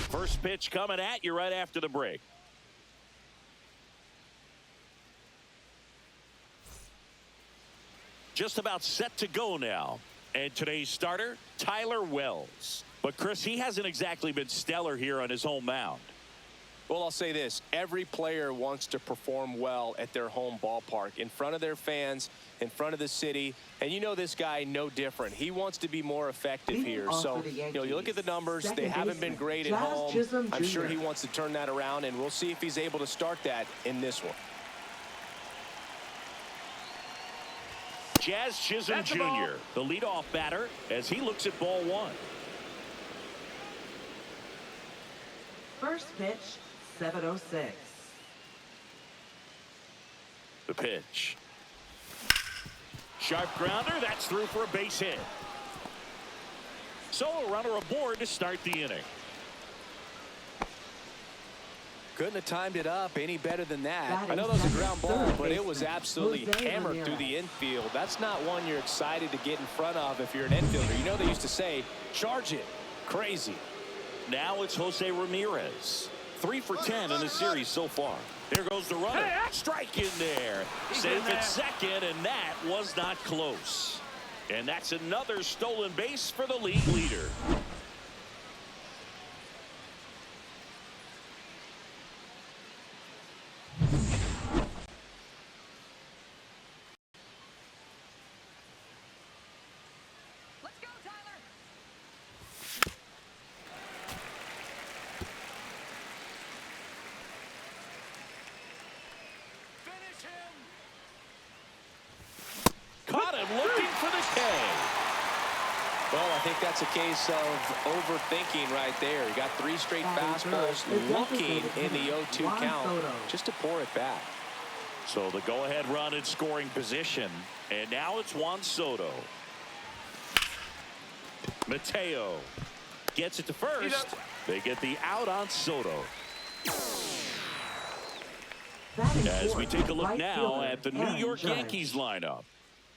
First pitch coming at you right after the break. Just about set to go now. And today's starter, Tyler Wells. But, Chris, he hasn't exactly been stellar here on his home mound. Well, I'll say this. Every player wants to perform well at their home ballpark, in front of their fans, in front of the city. And you know this guy no different. He wants to be more effective here. So, you look at the numbers. They haven't been great at home. I'm sure he wants to turn that around, and we'll see if he's able to start that in this one. Jazz Chisholm Jr., the leadoff batter, as he looks at ball one. First pitch, 7:06. The pitch. Sharp grounder. That's through for a base hit. So a runner aboard to start the inning. Couldn't have timed it up any better than that. I know that was a ground ball, but it was absolutely hammered through the infield. That's not one you're excited to get in front of if you're an infielder. You know they used to say, charge it. Crazy. Now it's Jose Ramirez. 3 for 10 in the series so far. There goes the runner. Strike in there. Safe at second, and that was not close. And that's another stolen base for the league leader. Caught him looking for the K. Well, I think that's a case of overthinking right there. He got 3 straight fastballs looking in the 0-2 count just to pour it back. So the go-ahead run in scoring position. And now it's Juan Soto. Mateo gets it to first. They get the out on Soto. As we take a look now at the New York Yankees lineup.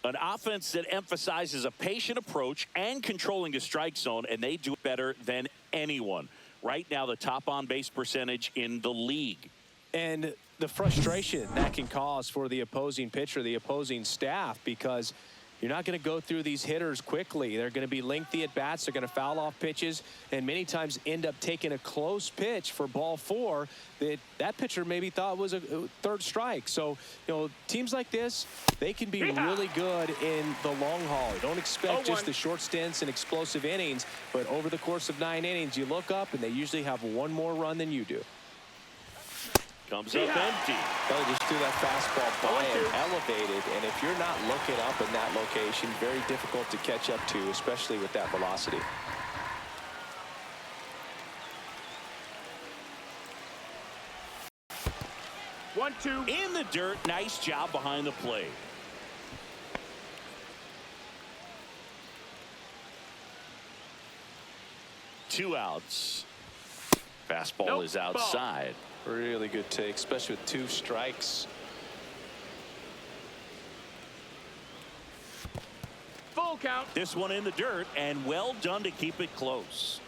An offense that emphasizes a patient approach and controlling the strike zone, and they do it better than anyone. Right now, the top on-base percentage in the league. And the frustration that can cause for the opposing pitcher, the opposing staff, because you're not going to go through these hitters quickly. They're going to be lengthy at bats. They're going to foul off pitches and many times end up taking a close pitch for ball 4 that pitcher maybe thought was a 3rd strike. So, teams like this, they can be really good in the long haul. Don't expect just the short stints and explosive innings, but over the course of 9 innings, you look up and they usually have one more run than you do. Comes up empty. They just threw that fastball by and elevated, and if you're not looking up in that location, very difficult to catch up to, especially with that velocity. One, two. In the dirt. Nice job behind the plate. Two outs. Fastball is outside. Really good take, especially with 2 strikes. Full count. This one in the dirt, and well done to keep it close.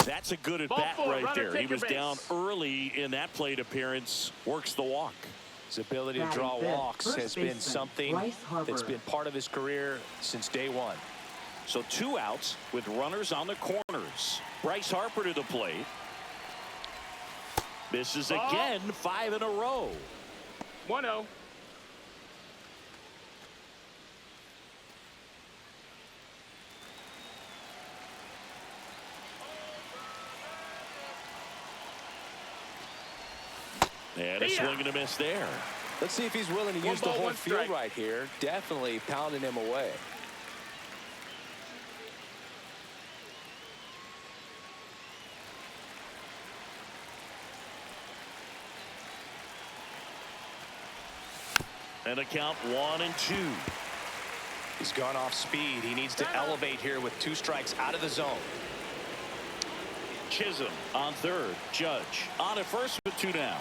That's a good at bat right there. He was down early in that plate appearance. Works the walk. His ability to draw walks has been something that's been part of his career since day 1. So 2 outs with runners on the corners. Bryce Harper to the plate. Misses again, 5 in a row. 1-0. And a swing and a miss there. Let's see if he's willing to use the whole field right here. Definitely pounding him away. And a count 1-2. He's gone off speed. He needs to elevate here with 2 strikes out of the zone. Chisholm on third. Judge on at first with 2 down.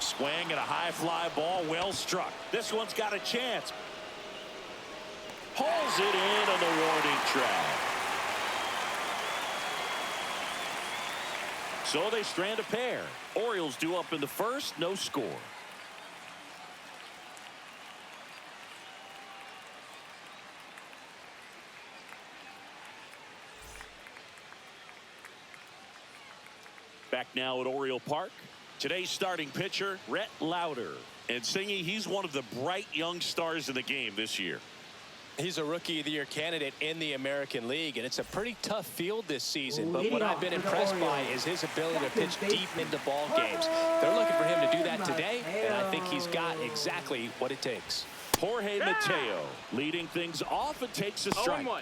Swing and a high fly ball, well struck. This one's got a chance. Pulls it in on the warning track. So they strand a pair. Orioles due up in the first, no score. Back now at Oriole Park. Today's starting pitcher, Rhett Lauder. And Singy, he's one of the bright young stars in the game this year. He's a Rookie of the Year candidate in the American League, and it's a pretty tough field this season. But what I've been impressed by is his ability to pitch deep into ball games. They're looking for him to do that today, and I think he's got exactly what it takes. Jorge Mateo leading things off and takes a strike. 0-1.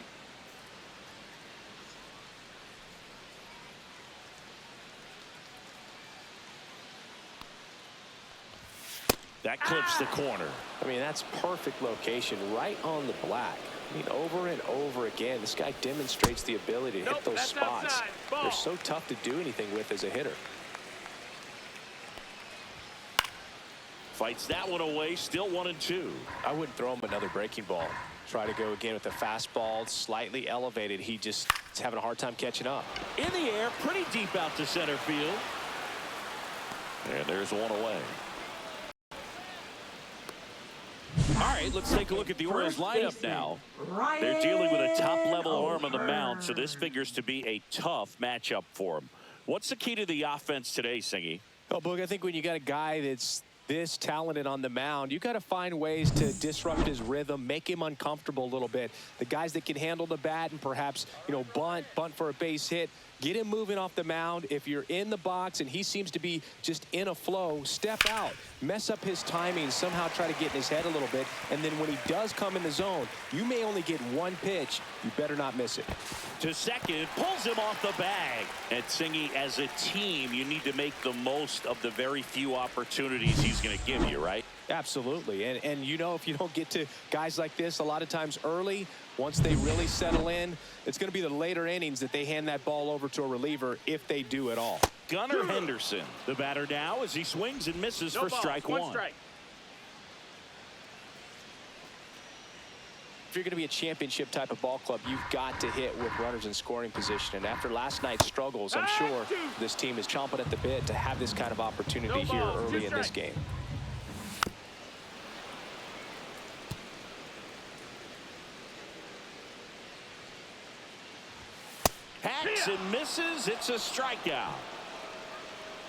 That clips the corner. I mean, that's perfect location, right on the black. I mean, over and over again, this guy demonstrates the ability to hit those spots. They're so tough to do anything with as a hitter. Fights that one away, still 1-2. I wouldn't throw him another breaking ball. Try to go again with a fastball, slightly elevated. He just is having a hard time catching up. In the air, pretty deep out to center field. And there's one away. All right, let's take a look at the Orioles lineup now. They're dealing with a top-level arm on the mound, so this figures to be a tough matchup for them. What's the key to the offense today, Singy? Oh, Boog, I think when you got a guy that's this talented on the mound, you got to find ways to disrupt his rhythm, make him uncomfortable a little bit. The guys that can handle the bat and perhaps, bunt for a base hit, get him moving off the mound. If you're in the box and he seems to be just in a flow, step out, mess up his timing, somehow try to get in his head a little bit. And then when he does come in the zone, you may only get one pitch. You better not miss it. To second, pulls him off the bag. And Singy, as a team, you need to make the most of the very few opportunities he's going to give you, right? Absolutely. And if you don't get to guys like this a lot of times early, once they really settle in, it's going to be the later innings that they hand that ball over to a reliever, if they do at all. Gunnar Henderson, the batter now, as he swings and misses for strike one. Strike. If you're going to be a championship type of ball club, you've got to hit with runners in scoring position. And after last night's struggles, I'm sure this team is chomping at the bit to have this kind of opportunity here early in this game. Hacks and misses. It's a strikeout.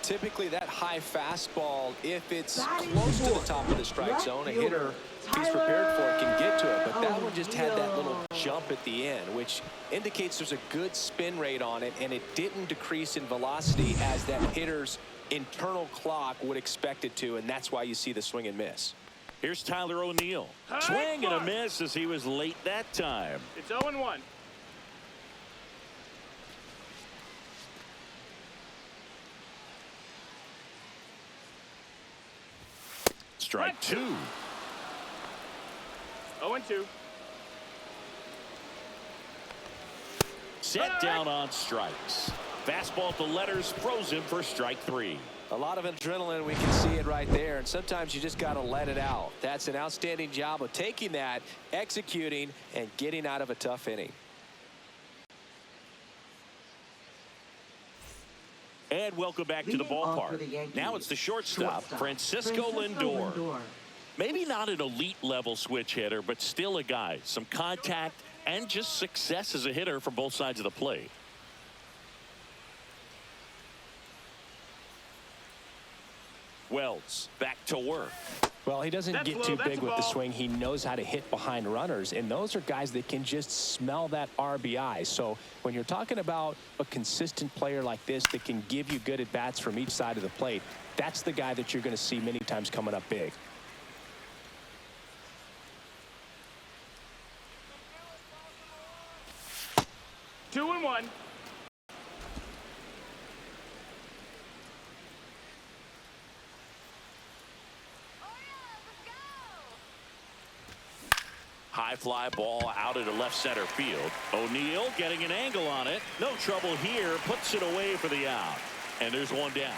Typically, that high fastball, if it's close to the top of the strike zone, a hitter, if he's prepared for it, can get to it. But that one just had that little jump at the end, which indicates there's a good spin rate on it, and it didn't decrease in velocity as that hitter's internal clock would expect it to, and that's why you see the swing and miss. Here's Tyler O'Neill. Swing and a miss as he was late that time. It's 0-1. Strike two. 0-2. Set down on strikes. Fastball at the letters, frozen for strike three. A lot of adrenaline, we can see it right there, and sometimes you just got to let it out. That's an outstanding job of taking that, executing, and getting out of a tough inning. And welcome back to the ballpark. Now it's the shortstop, Francisco Lindor. Maybe not an elite level switch hitter, but still a guy. Some contact and just success as a hitter from both sides of the plate. Wells back to work. Well, he doesn't get too big with the swing. He knows how to hit behind runners, and those are guys that can just smell that RBI. So when you're talking about a consistent player like this that can give you good at-bats from each side of the plate, that's the guy that you're going to see many times coming up big. Two and one. High fly ball out into left center field. O'Neill getting an angle on it. No trouble here. Puts it away for the out. And there's one down.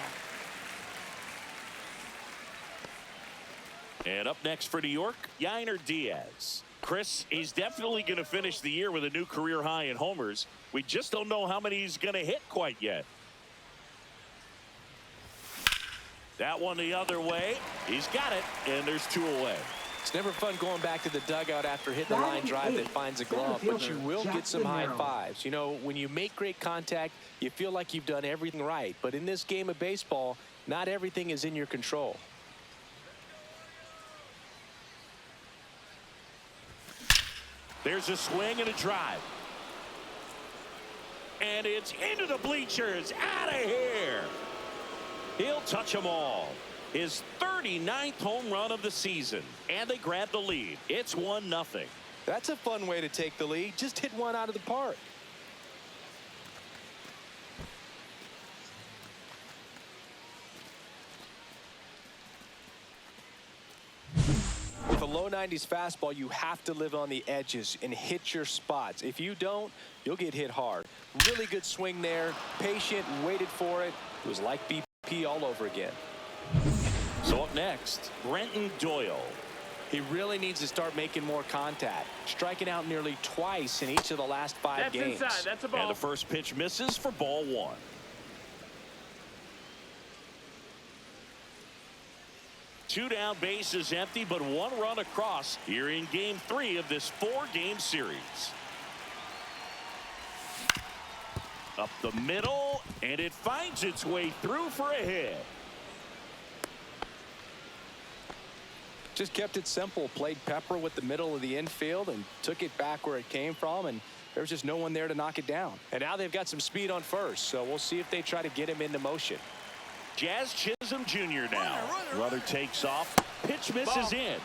And up next for New York, Yainer Diaz. Chris, he's definitely going to finish the year with a new career high in homers. We just don't know how many he's going to hit quite yet. That one the other way. He's got it, and there's 2 away. It's never fun going back to the dugout after hitting a line drive that finds a glove, but you will get some high fives. You know, when you make great contact, you feel like you've done everything right. But in this game of baseball, not everything is in your control. There's a swing and a drive. And it's into the bleachers. Out of here. He'll touch them all. His 39th home run of the season. And they grab the lead. It's 1-0. That's a fun way to take the lead. Just hit one out of the park. With a low 90s fastball, you have to live on the edges and hit your spots. If you don't, you'll get hit hard. Really good swing there. Patient, waited for it. It was like BP all over again. So up next, Brenton Doyle. He really needs to start making more contact. Striking out nearly twice in each of the last 5 games. That's inside. That's a ball. And the first pitch misses for ball 1. Two down, bases empty, but 1 run across here in game 3 of this 4-game series. Up the middle, and it finds its way through for a hit. Just kept it simple. Played pepper with the middle of the infield and took it back where it came from, and there was just no one there to knock it down. And now they've got some speed on first, so we'll see if they try to get him into motion. Jazz Chisholm Jr. now. Runner takes off. Pitch misses in.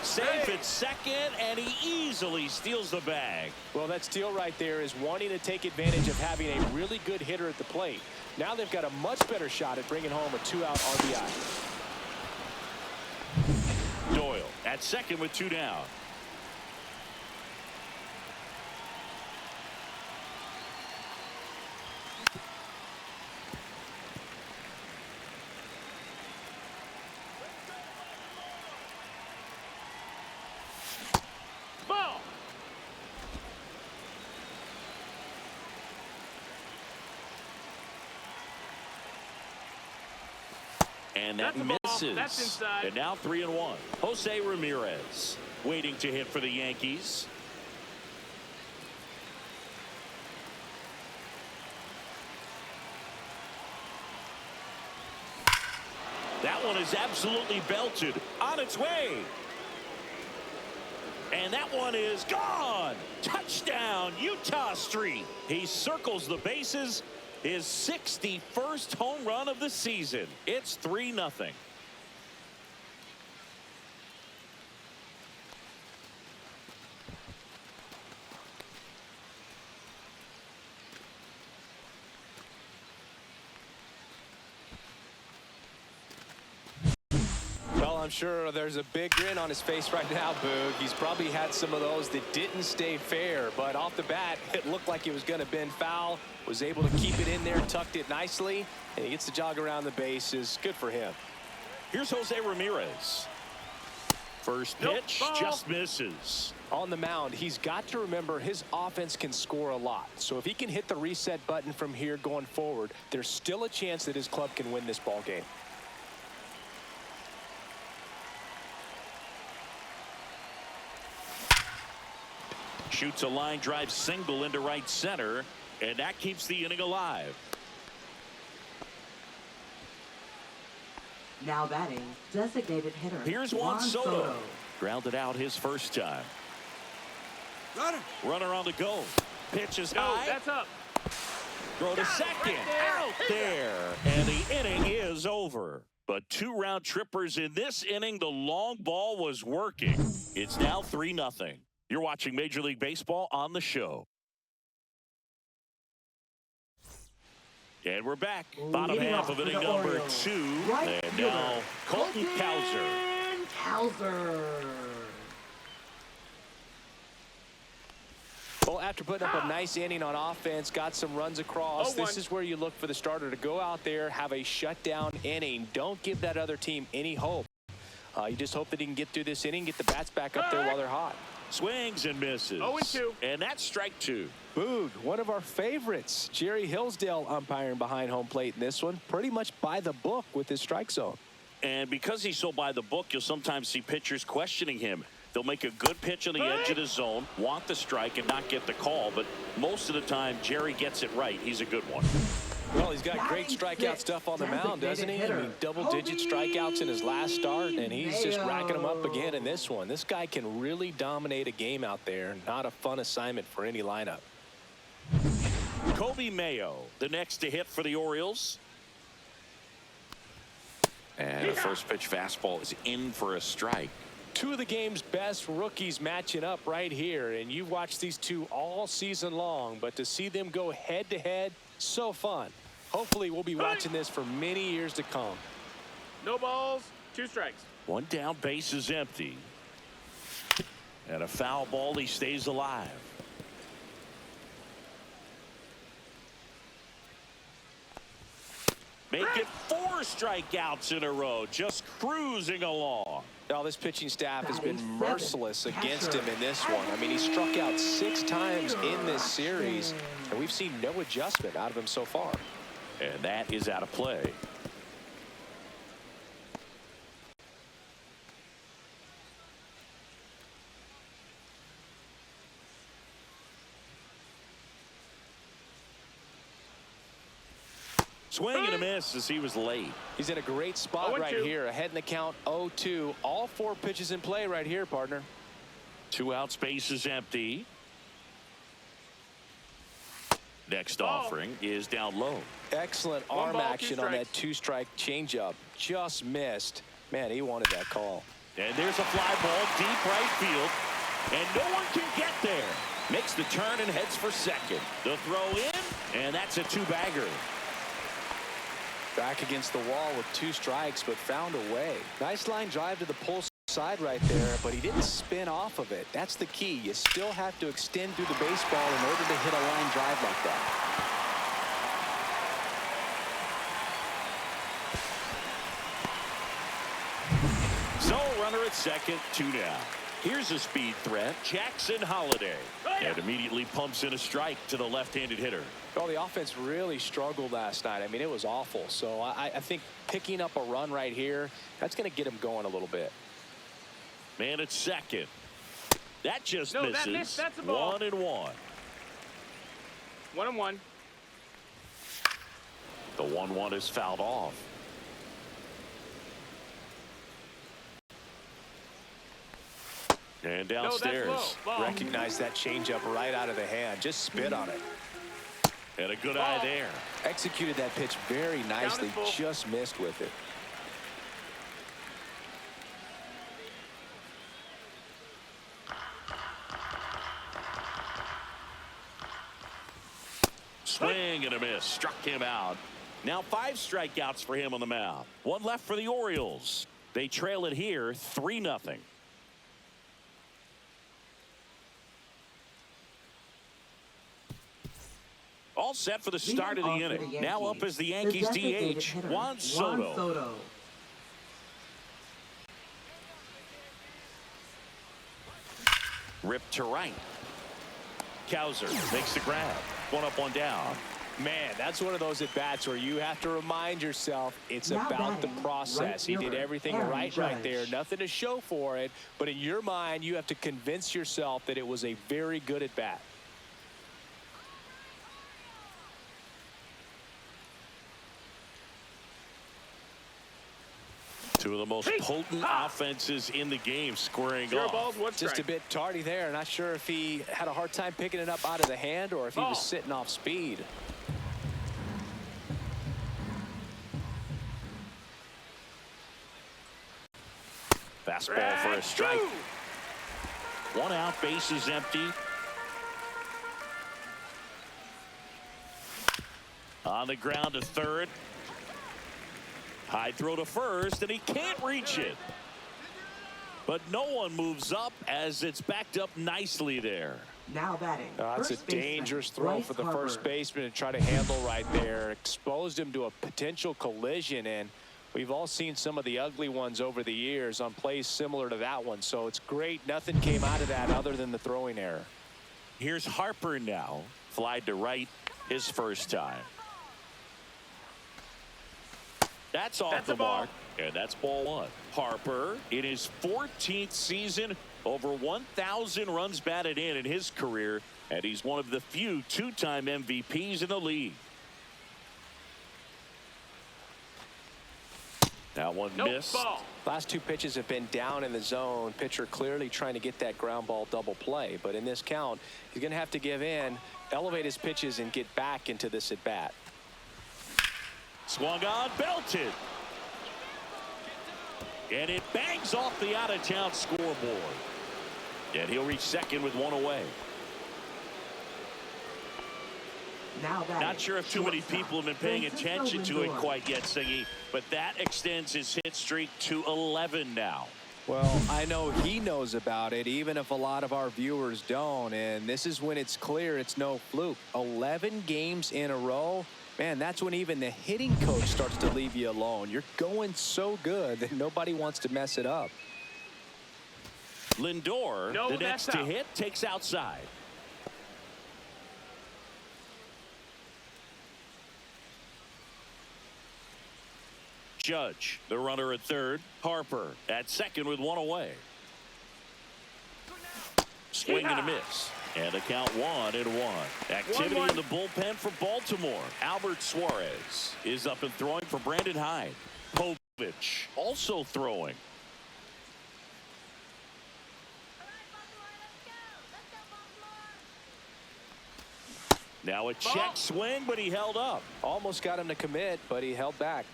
Safe at second, and he easily steals the bag. Well, that steal right there is wanting to take advantage of having a really good hitter at the plate. Now they've got a much better shot at bringing home a 2-out RBI. Doyle at second with 2 down. Ball. And that That's a ball. misses. That's inside. And now 3-1. Jose Ramirez waiting to hit for the Yankees. That one is absolutely belted. On its way. And that one is gone. Touchdown, Utah Street. He circles the bases. His 61st home run of the season. It's 3-0. Well, I'm sure there's a big grin on his face right now, Boog. He's probably had some of those that didn't stay fair, but off the bat, it looked like it was going to bend foul. Was able to keep it in there, tucked it nicely, and he gets to jog around the bases. Good for him. Here's Jose Ramirez. First pitch just misses. On the mound, he's got to remember his offense can score a lot. So if he can hit the reset button from here going forward, there's still a chance that his club can win this ball game. Shoots a line drive single into right center, and that keeps the inning alive. Now batting, designated hitter. Here's Juan Soto. Grounded out his first time. Runner on the go. Pitch is high. That's up. Throw to second. Out there. And the inning is over. But 2 round trippers in this inning. The long ball was working. It's now 3-0. You're watching Major League Baseball on the show. And we're back. Bottom half of inning number 2. And now Colton Cowser. Well, after putting up a nice inning on offense, got some runs across, this is where you look for the starter to go out there, have a shutdown inning. Don't give that other team any hope. You just hope that he can get through this inning, get the bats back up there while they're hot. Swings and misses. 0-2. And that's strike two. Boog, one of our favorites. Jerry Hillsdale umpiring behind home plate in this one. Pretty much by the book with his strike zone. And because he's so by the book, you'll sometimes see pitchers questioning him. They'll make a good pitch on the edge of the zone, want the strike, and not get the call. But most of the time, Jerry gets it right. He's a good one. Well, he's got great strikeout stuff on the mound, doesn't he? I mean, double-digit strikeouts in his last start, and he's just racking them up again in this one. This guy can really dominate a game out there. Not a fun assignment for any lineup. Kobe Mayo, the next to hit for the Orioles. And the first pitch fastball is in for a strike. Two of the game's best rookies matching up right here, and you've watched these two all season long, but to see them go head-to-head, so fun. Hopefully we'll be watching this for many years to come. No balls, 2 strikes. One down, base is empty. And a foul ball, he stays alive. Make it 4 strikeouts in a row, just cruising along. Now, this pitching staff has been merciless against him in this one. I mean, he struck out 6 times in this series, and we've seen no adjustment out of him so far. And that is out of play. Swing and a miss as he was late. He's in a great spot right here. Ahead in the count, 0-2. All 4 pitches in play right here, partner. 2 outs, base is empty. Next offering is down low. Excellent arm action on that 2-strike changeup. Just missed. Man, he wanted that call. And there's a fly ball deep right field. And no one can get there. Makes the turn and heads for second. The throw in, and that's a 2-bagger. Back against the wall with 2 strikes, but found a way. Nice line drive to the pull side right there, but he didn't spin off of it. That's the key. You still have to extend through the baseball in order to hit a line drive like that. So runner at second, 2 down. Here's a speed threat, Jackson Holiday. And immediately pumps in a strike to the left-handed hitter. Well, the offense really struggled last night. I mean, it was awful. So I think picking up a run right here, that's going to get him going a little bit. Man at second. That just No, misses. that missed. That's a ball. 1-1. 1-1. The 1-1 is fouled off. And downstairs. No, that's low. Ball. Recognize that changeup right out of the hand. Just spit on it. And a good eye there. Executed that pitch very nicely. Just missed with it. Swing and a miss. Struck him out. Now 5 strikeouts for him on the mound. 1 left for the Orioles. They trail it here 3-0. All set for the start of the inning. Now up is the Yankees DH, Juan Soto. Ripped to right. Cowser makes the grab. 1 up, 1 down. Man, that's one of those at-bats where you have to remind yourself it's about the process. He did everything right there. Nothing to show for it. But in your mind, you have to convince yourself that it was a very good at-bat. Two of the most potent offenses in the game squaring off. Balls, 1 strike. Just a bit tardy there. Not sure if he had a hard time picking it up out of the hand or if he was sitting off speed. Fastball for a strike. 1 out, base is empty. On the ground to third. High throw to first, and he can't reach it. But no one moves up as it's backed up nicely there. Now batting. That's a dangerous throw for the first baseman to try to handle right there. Exposed him to a potential collision, and We've all seen some of the ugly ones over the years on plays similar to that one, so it's great nothing came out of that other than the throwing error. Here's Harper now. Flied to right his first time. That's off the mark, and that's ball one. Harper, in his 14th season, over 1,000 runs batted in his career, and he's one of the few two-time MVPs in the league. That one missed. Ball. Last two pitches have been down in the zone. Pitcher clearly trying to get that ground ball double play, but in this count, he's going to have to give in, elevate his pitches, and get back into this at bat. Swung on, belted. And it bangs off the out-of-town scoreboard. And he'll reach second with one away. Not sure if too many people have been paying attention to it quite yet, Singy, but that extends his hit streak to 11 now. Well, I know he knows about it, even if a lot of our viewers don't. And this is when it's clear it's no fluke. 11 games in a row. Man, that's when even the hitting coach starts to leave you alone. You're going so good that nobody wants to mess it up. Lindor, the next to hit, takes outside. Judge, the runner at third. Harper at second with one away. Swing and a miss. And the count 1-1. Activity in the bullpen for Baltimore. Albert Suarez is up and throwing for Brandon Hyde. Povich also throwing. Now a check swing, but he held up. Almost got him to commit, but he held back.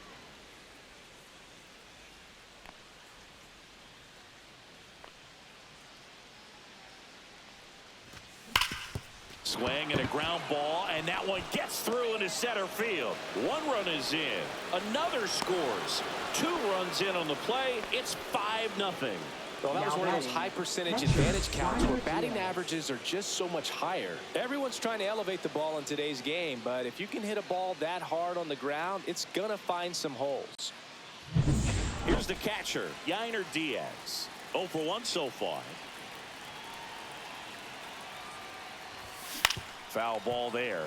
Swing and a ground ball, and that one gets through into center field. One run is in. Another scores. 2 runs in on the play. It's 5-0. Well, that was one of those high percentage advantage counts where batting averages are just so much higher. Everyone's trying to elevate the ball in today's game, but if you can hit a ball that hard on the ground, it's going to find some holes. Here's the catcher, Yainer Diaz. 0 for 1 so far. Foul ball there.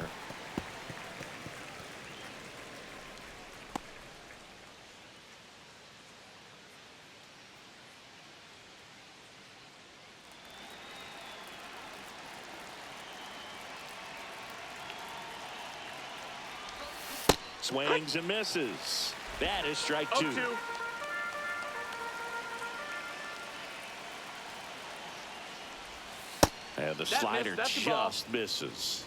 Swings and misses. That is strike 2. 0-2. And the slider just misses.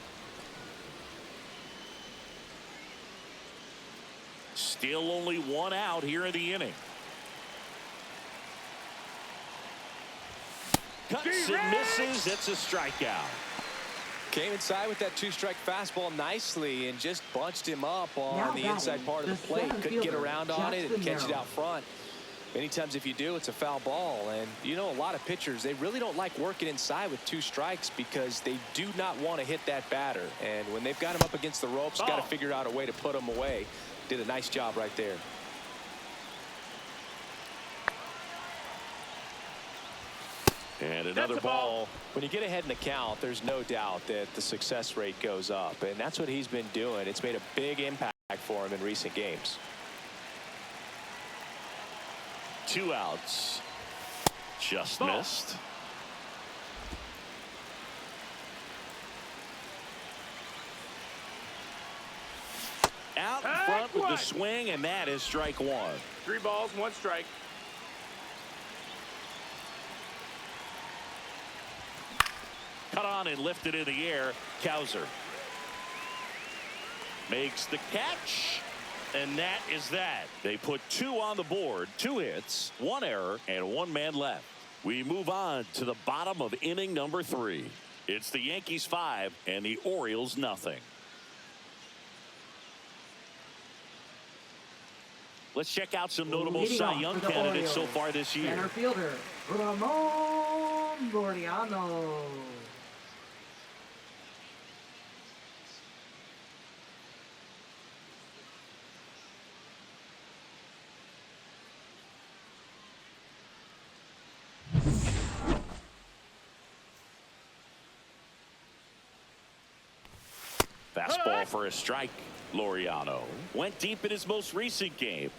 Still only 1 out here in the inning. Cuts and misses. It's a strikeout. Came inside with that 2-strike fastball nicely and just bunched him up on the inside part of the plate. Couldn't get around on it and catch it out front. Many times if you do, it's a foul ball. And you know, a lot of pitchers, they really don't like working inside with 2 strikes because they do not want to hit that batter. And when they've got him up against the ropes, got to figure out a way to put him away. Did a nice job right there. And another ball. When you get ahead in the count, there's no doubt that the success rate goes up. And that's what he's been doing. It's made a big impact for him in recent games. 2 outs. Just missed. Out in front with the swing, and that is strike 1. 3 balls, 1 strike. Cut on and lifted in the air. Cowser makes the catch. And that is that. They put 2 on the board, 2 hits, 1 error, and 1 man left. We move on to the bottom of inning number 3. It's the Yankees 5 and the Orioles nothing. Let's check out some notable Cy Young candidates so far this year. Center fielder, Ramon Laureano. Fastball for a strike. Laureano went deep in his most recent game.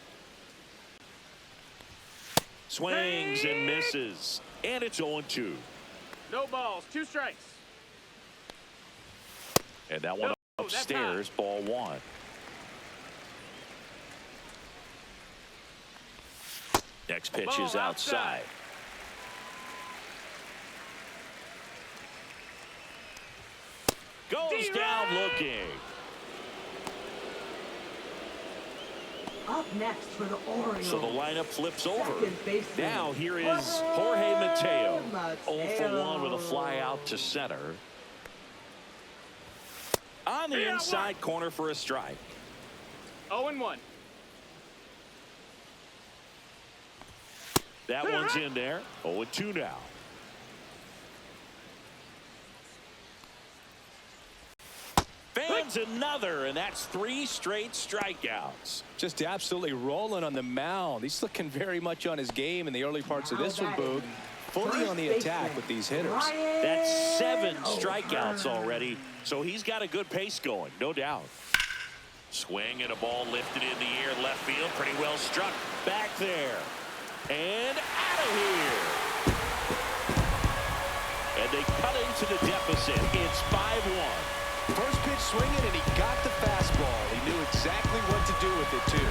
Swings and misses. And it's 0-2. No balls, 2 strikes. And that one upstairs, ball 1. Next pitch is outside. Goes down looking. Up next for the Orioles. So the lineup flips over. baseman, Now here is Jorge Mateo. 0 for 1 with a fly out to center. On the inside corner for a strike. 0-1. That one's in there. 0-2 now. Fans another, and that's 3 straight strikeouts. Just absolutely rolling on the mound. He's looking very much on his game in the early parts of this one, Boog. Fully on the attack with these hitters. That's 7 strikeouts already, so he's got a good pace going, no doubt. Swing and a ball lifted in the air, left field, pretty well struck. Back there, and out of here. And they cut into the deficit. It's 5-1. First pitch swinging, and he got the fastball. He knew exactly what to do with it, too.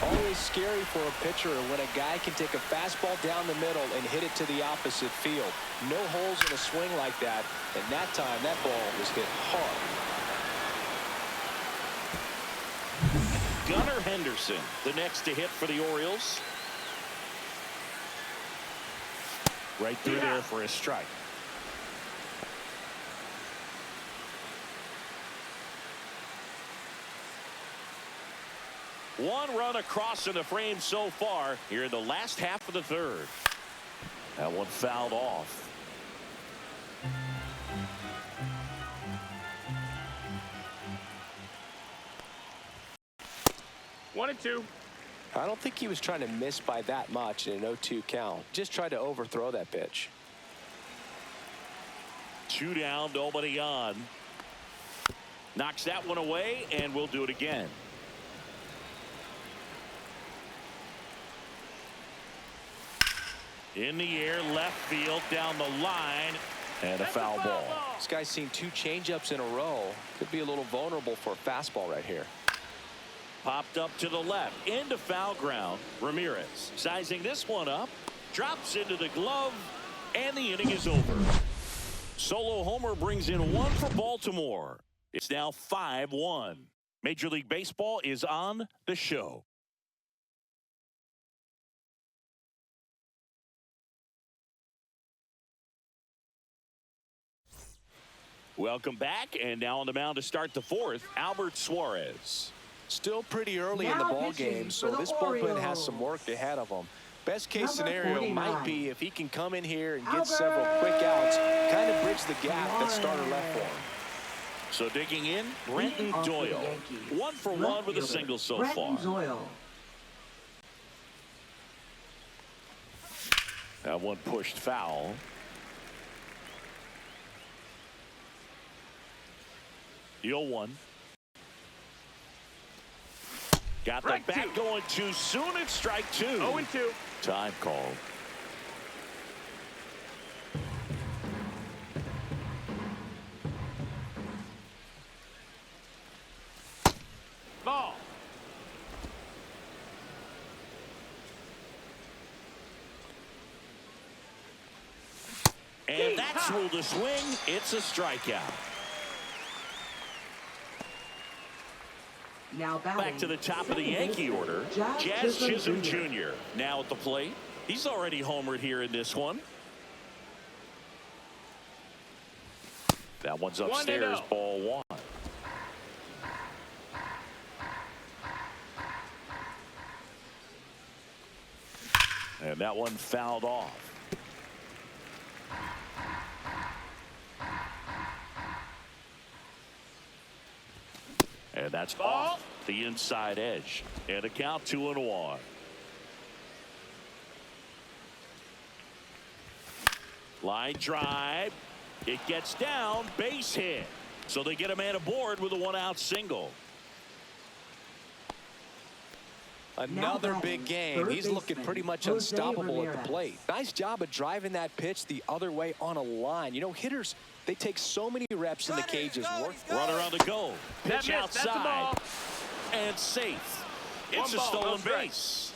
Always scary for a pitcher when a guy can take a fastball down the middle and hit it to the opposite field. No holes in a swing like that, and that time that ball was hit hard. Gunnar Henderson, the next to hit for the Orioles. Right through there for a strike. One run across in the frame so far here in the last half of the 3rd. That one fouled off. 1-2. I don't think he was trying to miss by that much in an 0-2 count. Just tried to overthrow that pitch. 2 down, nobody on. Knocks that one away, and we'll do it again. In the air, left field, down the line, and a foul ball. This guy's seen 2 changeups in a row. Could be a little vulnerable for a fastball right here. Popped up to the left, into foul ground. Ramirez sizing this one up, drops into the glove, and the inning is over. Solo homer brings in 1 for Baltimore. It's now 5-1. Major League Baseball is on the show. Welcome back, and now on the mound to start the 4th, Albert Suarez. Still pretty early in the ball game, so this bullpen has some work ahead of them. Best case scenario might be if he can come in here and get several quick outs, kind of bridge the gap that starter left for him. So digging in, Brenton Doyle. 1 for 1 with a single so far. That one pushed foul. The 0-1. Got the bat going too soon. It's strike 2. 0-2. Time called. Ball. And that's ruled a swing. It's a strikeout. Now back to the top of the Yankee order. Jazz Chisholm Jr. now at the plate. He's already homered here in this one. That one's upstairs, ball 1. And that one fouled off. And that's off the inside edge. And a count 2-1. Line drive. It gets down. Base hit. So they get a man aboard with a one-out single. Another big game. He's looking pretty much unstoppable at the plate. Nice job of driving that pitch the other way on a line. You know, hitters, they take so many reps in the cages. Runner on the go. Pitch outside. And safe. It's a stolen base.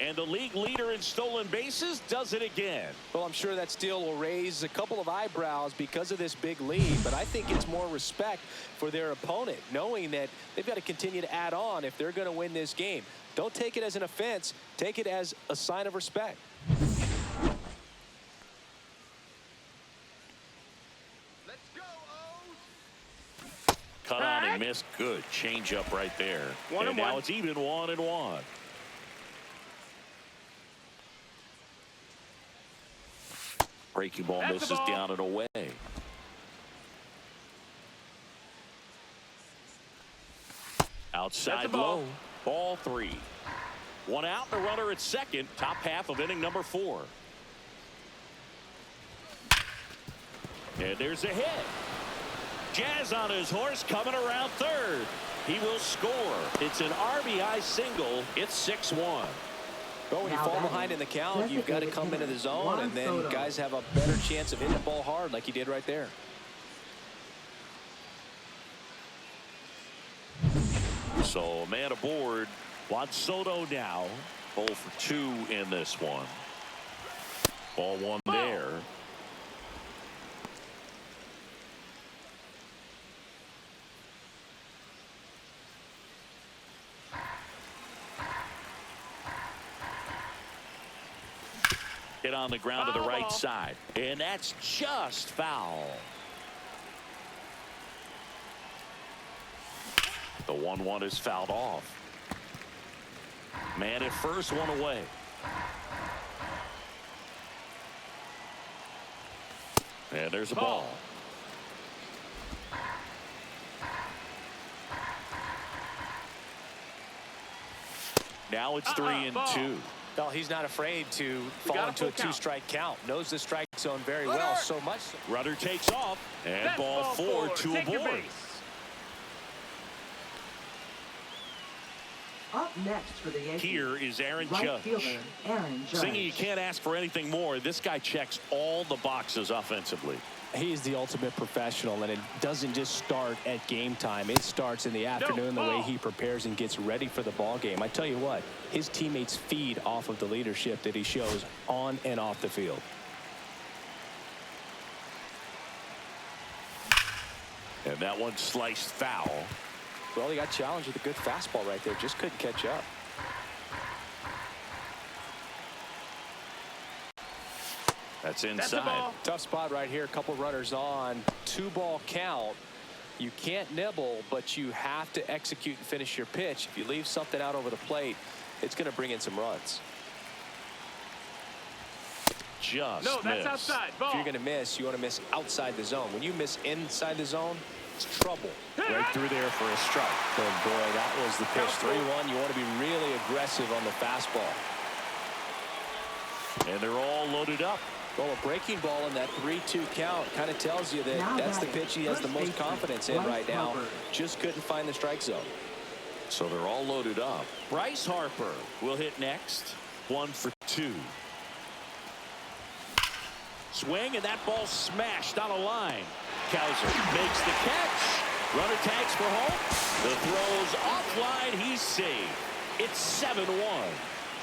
And the league leader in stolen bases does it again. Well, I'm sure that steal will raise a couple of eyebrows because of this big lead, but I think it's more respect for their opponent, knowing that they've got to continue to add on if they're going to win this game. Don't take it as an offense. Take it as a sign of respect. Let's go, Cut on and missed. Good changeup right there. And now it's even 1-1. Breaking ball misses down and away. Outside low. Ball 3. One out and a runner at second. Top half of inning number 4. And there's a hit. Jazz on his horse coming around third. He will score. It's an RBI single. It's 6-1. But when you fall behind in the count, you've got to come into the zone, and then guys have a better chance of hitting the ball hard like he did right there. So man aboard. Juan Soto now. 0 for 2 in this one. Ball 1 there. Hit on the ground to the right side. And that's just foul. The 1-1 is fouled off. Man at first, one away. And there's a ball. Now it's 3-2. Well, he's not afraid to fall into a 2-strike count. Knows the strike zone very well, so much so. Runner takes off, and ball 4, 2 aboard. Up next for the Yankees. Here is Aaron Right Judge. fielder, Aaron Judge. Singing, you can't ask for anything more. This guy checks all the boxes offensively. He is the ultimate professional, and it doesn't just start at game time. It starts in the afternoon, the way he prepares and gets ready for the ball game. I tell you what, his teammates feed off of the leadership that he shows on and off the field. And that one sliced foul. Well, he got challenged with a good fastball right there. Just couldn't catch up. That's inside. Tough spot right here. A couple runners on. 2-ball count. You can't nibble, but you have to execute and finish your pitch. If you leave something out over the plate, it's going to bring in some runs. Just No, that's missed. outside. Ball. If you're going to miss, you want to miss outside the zone. When you miss inside the zone, it's trouble. Right through there for a strike. Oh, boy, that was the pitch. 3-1. You want to be really aggressive on the fastball. And they're all loaded up. Well, a breaking ball in that 3-2 count kind of tells you that that's the pitch he has the most confidence in right now. Just couldn't find the strike zone. So they're all loaded up. Bryce Harper will hit next. 1 for 2. Swing, and that ball smashed on a line. Kowser makes the catch. Runner tags for home. The throw's offline. He's safe. It's 7-1.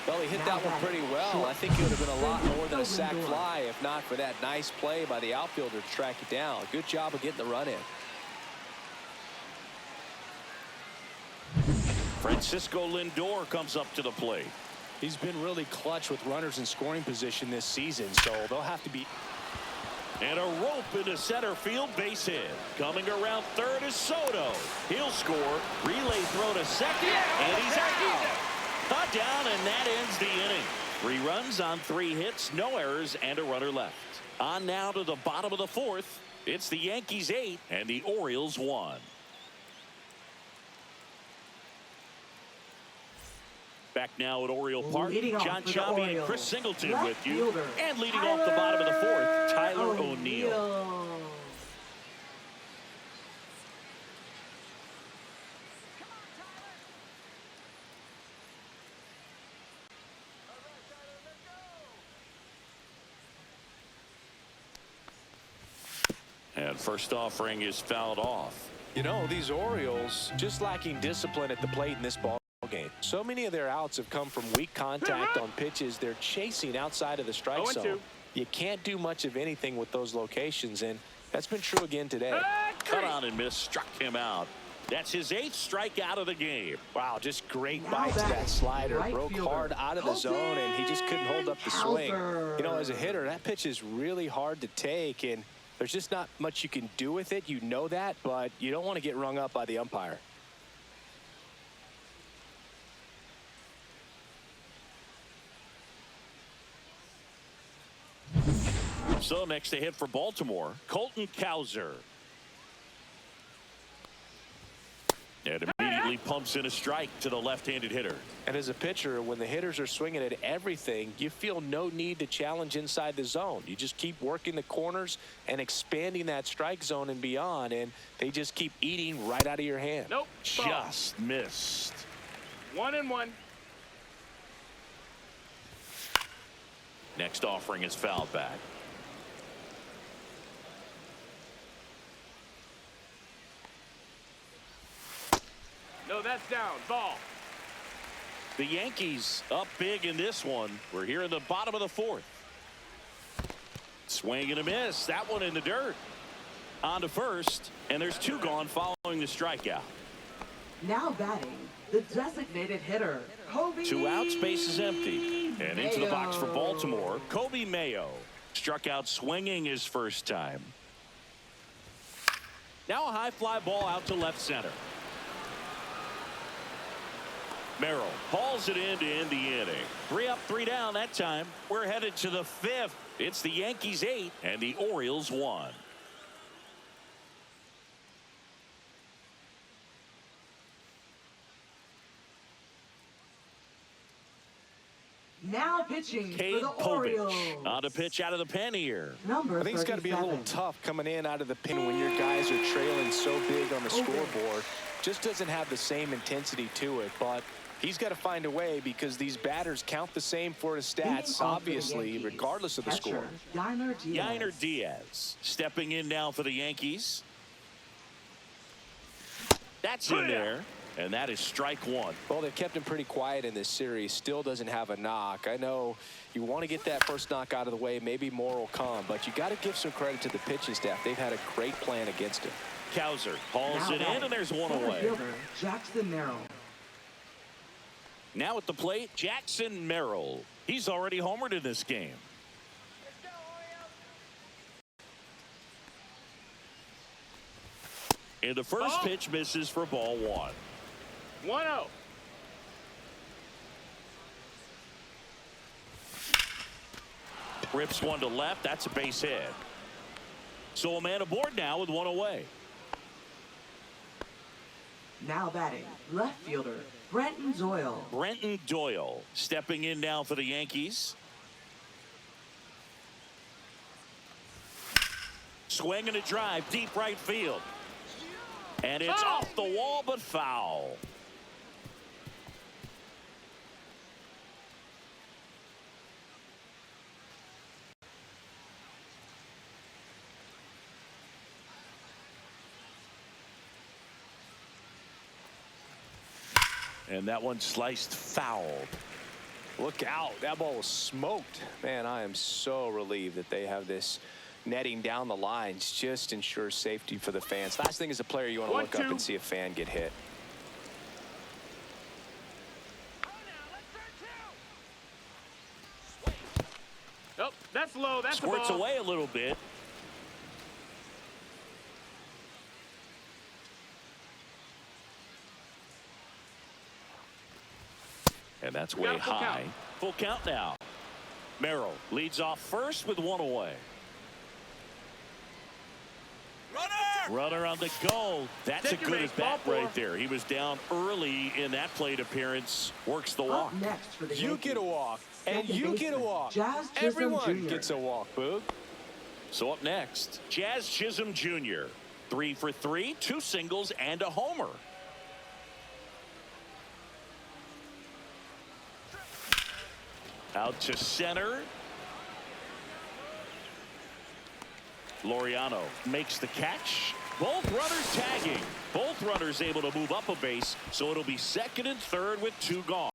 Well, he hit that one pretty well. I think it would have been a lot more than a sac fly if not for that nice play by the outfielder to track it down. Good job of getting the run in. Francisco Lindor comes up to the plate. He's been really clutch with runners in scoring position this season, so they'll have to be. And a rope into center field, base hit. Coming around third is Soto. He'll score. Relay throw to second, and he's out. Cut down, and that ends the inning. 3 runs on 3 hits, no errors, and a runner left. On now to the bottom of the 4th. It's the Yankees 8 and the Orioles 1. Back now at Oriole Park, John Chambi and Chris Singleton with you. And leading off the bottom of the 4th, Tyler O'Neill. And first offering is fouled off. You know, these Orioles just lacking discipline at the plate in this ball game. So many of their outs have come from weak contact on pitches they're chasing outside of the strike zone. You can't do much of anything with those locations, and that's been true again today. Cut on and miss, struck him out. That's his 8th strikeout of the game. Wow, just great bites. That slider broke hard out of the zone, and he just couldn't hold up the swing. You know, as a hitter, that pitch is really hard to take, and there's just not much you can do with it. You know that, but you don't want to get rung up by the umpire. So next to hit for Baltimore, Colton Cowser. And immediately pumps in a strike to the left-handed hitter. And as a pitcher, when the hitters are swinging at everything, you feel no need to challenge inside the zone. You just keep working the corners and expanding that strike zone and beyond, and they just keep eating right out of your hand. Nope. Just missed. 1-1. Next offering is fouled back. No, that's down. Ball. The Yankees up big in this one. We're here in the bottom of the 4th. Swing and a miss. That one in the dirt. On to first, and there's 2 gone following the strikeout. Now batting, the designated hitter, Kobe 2 outs, base is empty. And into the box for Baltimore, Kobe Mayo. Struck out swinging his first time. Now a high fly ball out to left center. Merrill hauls it in to end the inning. 3 up, 3 down that time. We're headed to the 5th. It's the Yankees 8 and the Orioles 1. now pitching Cade for the Povich Orioles. on a pitch out of the pen here. Number I think it's got to be a little 37. tough coming in out of the pen when your guys are trailing so big on the scoreboard. Just doesn't have the same intensity to it, but he's got to find a way because these batters count the same for his stats, obviously, regardless of the score. Gunnar Diaz stepping in now for the Yankees. That's in there, and that is strike 1. Well, they've kept him pretty quiet in this series. Still doesn't have a knock. I know you want to get that first knock out of the way. Maybe more will come, but you got to give some credit to the pitching staff. They've had a great plan against him. Cowser hauls it in, and there's 1 away. Jackson Merrill. Now at the plate, Jackson Merrill. He's already homered in this game. And the first pitch misses for ball 1. 1-0. Rips one to left. That's a base hit. So a man aboard now with 1 away. Now batting, left fielder, Brenton Doyle. Brenton Doyle stepping in now for the Yankees. Swing and a drive, deep right field. And it's off the wall, but foul. And that one sliced foul. Look out. That ball was smoked. Man, I am so relieved that they have this netting down the lines. Just ensures safety for the fans. Last thing as a player, you want to look up and see a fan get hit. Oh, that's low. That's Squirts a ball. away a little bit. And that's way high. Full count now. Merrill leads off first with 1 away. Runner on the go. That's a good at bat right there. He was down early in that plate appearance. Works the walk. Up next for the You Yankees, get a walk, and second you get a baseman, walk. Jazz Chisholm Everyone Jr. gets a walk, Boog. So up next, Jazz Chisholm Jr. 3 for 3, 2 singles and a homer. Out to center. Laureano makes the catch. Both runners tagging. Both runners able to move up a base, so it'll be second and third with 2 gone.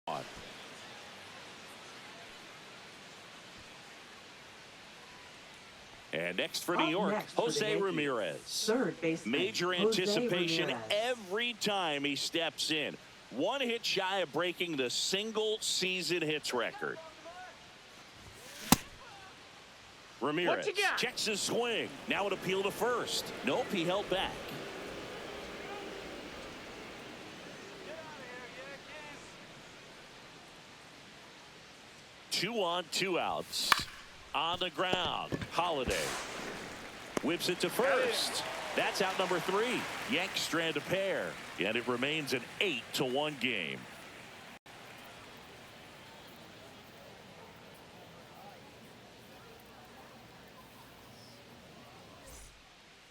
And next for New York, Jose Ramirez. Third baseman, Major Jose anticipation Ramirez. every time he steps in. 1 hit shy of breaking the single season hits record. Ramirez checks his swing. Now an appeal to first. Nope, he held back. Two on, 2 outs. On the ground, Holiday whips it to first. That's out number 3. Yanks strand a pair, and it remains an 8-1 game.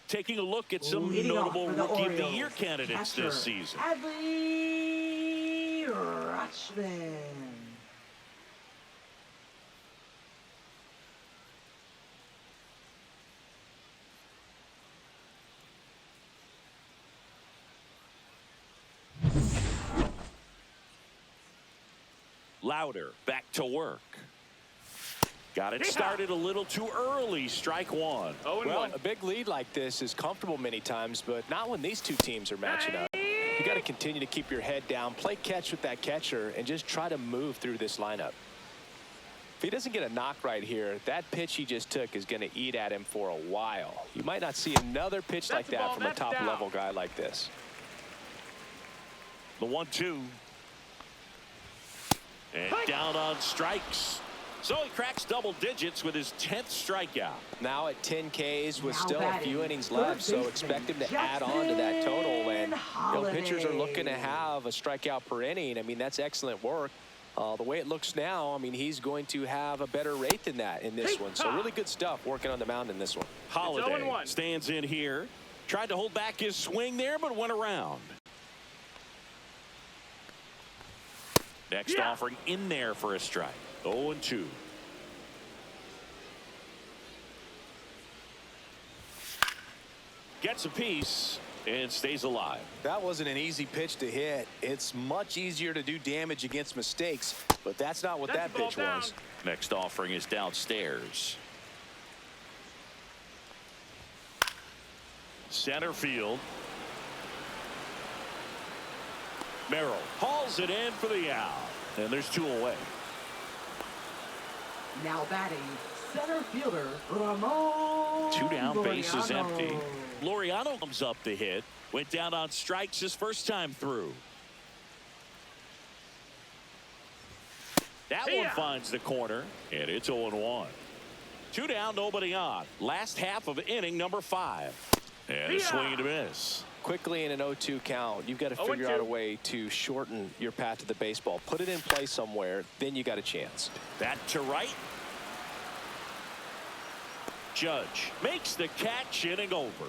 Taking a look at some notable Rookie of the Year candidates this season. Adley Rutschman. Louder back to work. Got it started a little too early. Strike 1. Well, a big lead like this is comfortable many times, but not when these two teams are matching up. You got to continue to keep your head down, play catch with that catcher, and just try to move through this lineup. If he doesn't get a knock right here, that pitch he just took is going to eat at him for a while. You might not see another pitch like that from a top-level guy like this. The 1-2. And down on strikes. So he cracks double digits with his 10th strikeout. Now at 10 Ks with still a few innings left, so expect him to add on to that total. And pitchers are looking to have a strikeout per inning. I mean, that's excellent work. The way it looks now, I mean, he's going to have a better rate than that in this one. So really good stuff working on the mound in this one. Holiday stands in here. Tried to hold back his swing there, but went around. Next offering in there for a strike. 0-2. Gets a piece and stays alive. That wasn't an easy pitch to hit. It's much easier to do damage against mistakes, but that's not what that pitch was. Next offering is downstairs. Center field. Merrill hauls it in for the out. And there's 2 away. Now batting, center fielder Ramon. 2 down, base is Laureano. empty. Laureano comes up to hit. Went down on strikes his first time through. That one finds the corner, and it's 0-1. 2 down, nobody on. Last half of inning number 5. And a swing and a miss. Quickly in an 0-2 count, you've got to figure out a way to shorten your path to the baseball. Put it in play somewhere, then you got a chance. That to right. Judge makes the catch, inning over.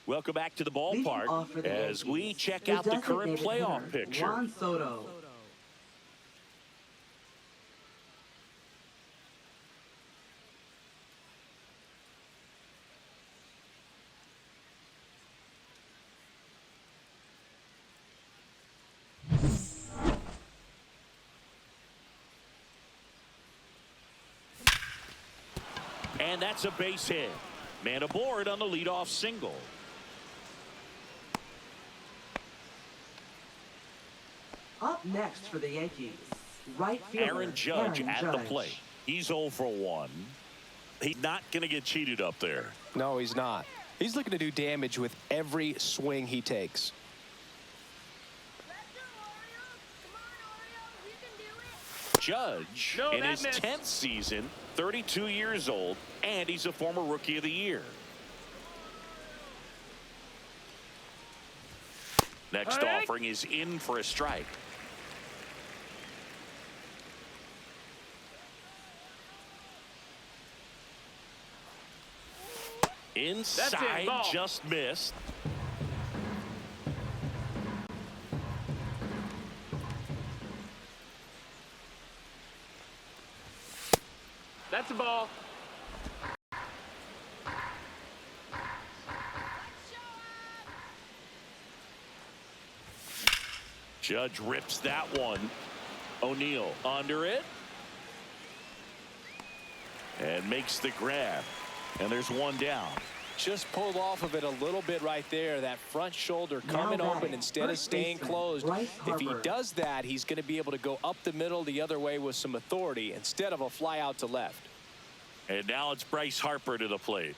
Welcome back to the ballpark as we check out the current playoff picture. Juan Soto. And that's a base hit. Man aboard on the leadoff single. Up next for the Yankees, right fielder Aaron Judge at the plate. He's 0 for 1. He's not going to get cheated up there. No, he's not. He's looking to do damage with every swing he takes. Judge No, in that his missed. 10th season, 32 years old, and he's a former Rookie of the Year. Next All right. offering is in for a strike. Inside, ball. just missed. That's a ball. Judge rips that one. O'Neill under it. And makes the grab. And there's one down. Just pulled off of it a little bit right there. That front shoulder coming Now open batting, instead of first staying baseman, closed. Bryce If he Harper. does that, he's going to be able to go up the middle the other way with some authority instead of a fly out to left. And now it's Bryce Harper to the plate.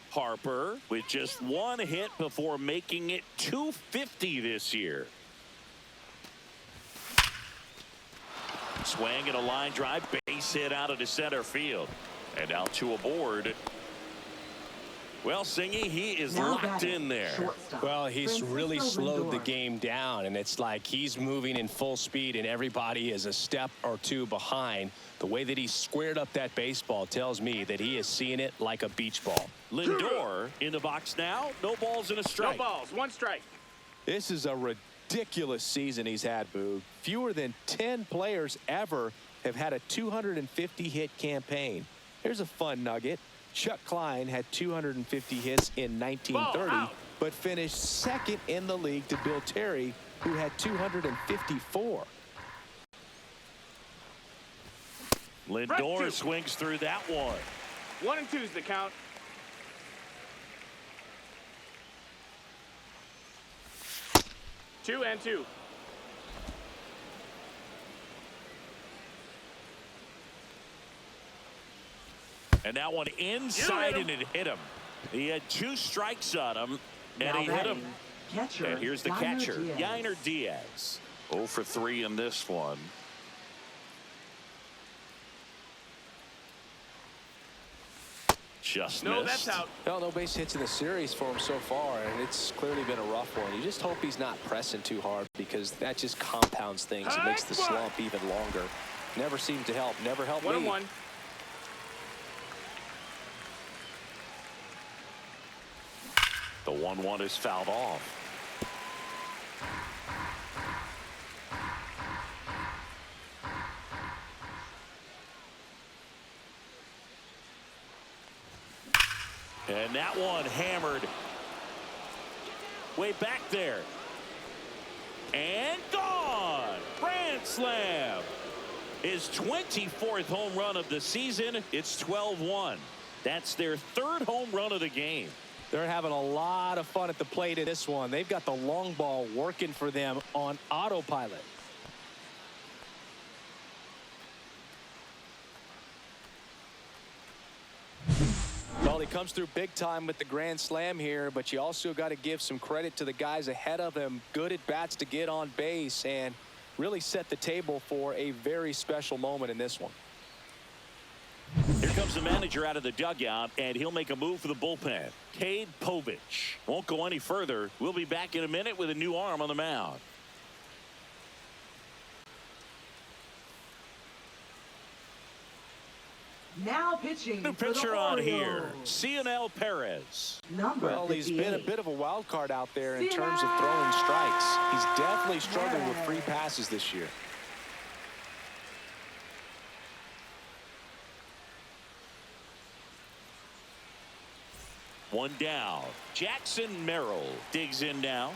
Harper with just one hit before making it 250 this year. Swing and a line drive, base hit out of the center field. And now two aboard. Well, Singy, he is Now locked batting, in there. shortstop, Well, he's Francisco really slowed the Lindor. game down, and it's like he's moving in full speed, and everybody is a step or two behind. The way that he squared up that baseball tells me that he is seeing it like a beach ball. Lindor in the box now. No balls and a No strike. balls. One strike. This is a ridiculous season he's had, Boog. Fewer than 10 players ever have had a 250 hit campaign. Here's a fun nugget. Chuck Klein had 250 hits in 1930, Ball out. but finished second in the league to Bill Terry, who had 254. Lindor two. swings through that one. 1 and 2's the count. Two and two. And that one inside, You and hit it hit him. He had two strikes on him, and Now he hit batting, him. catcher, And here's the Gunnar catcher, Diaz. Gunnar Diaz. 0 for 3 in this one. Just No, missed. that's out. Well, no base hits in the series for him so far, and it's clearly been a rough one. You just hope he's not pressing too hard, because that just compounds things. It makes the slump even longer. Never seemed to help. Never helped 1 me. and 1. The 1-1 is fouled off. And that one hammered way back there. And gone. Grand slam. His 24th home run of the season. It's 12-1. That's their third home run of the game. They're having a lot of fun at the plate in this one. They've got the long ball working for them on autopilot. Well, he comes through big time with the grand slam here, but you also got to give some credit to the guys ahead of him. Good at bats to get on base and really set the table for a very special moment in this one. Here comes the manager out of the dugout, and he'll make a move for the bullpen. Cade Povich won't go any further. We'll be back in a minute with a new arm on the mound. Now pitching New for the pitcher on Orioles. here, Cionel Perez. Number Well, he's been a 58. bit of a wild card out there in See terms of ya. throwing strikes. He's definitely struggled with free passes this year. One down. Jackson Merrill digs in now.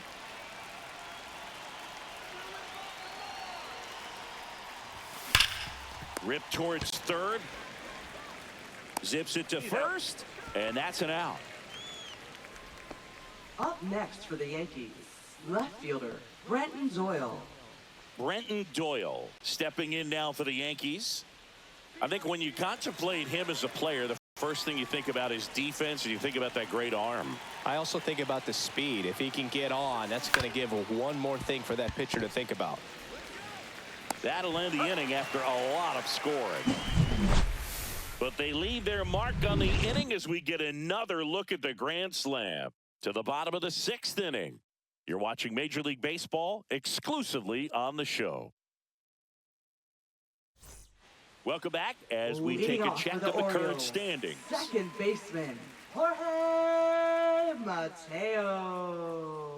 Rip towards third. Zips it to first. And that's an out. Up next for the Yankees, left fielder Brenton Doyle. Brenton Doyle stepping in now for the Yankees. I think when you contemplate him as a player, the first thing you think about is defense, and you think about that great arm. I also think about the speed. If he can get on, that's going to give one more thing for that pitcher to think about. That'll end the inning after a lot of scoring. But they leave their mark on the inning as we get another look at the grand slam. To the bottom of the 6th inning. You're watching Major League Baseball exclusively on the show. Welcome back as we take a check of the current standings. Second baseman, Jorge Mateo.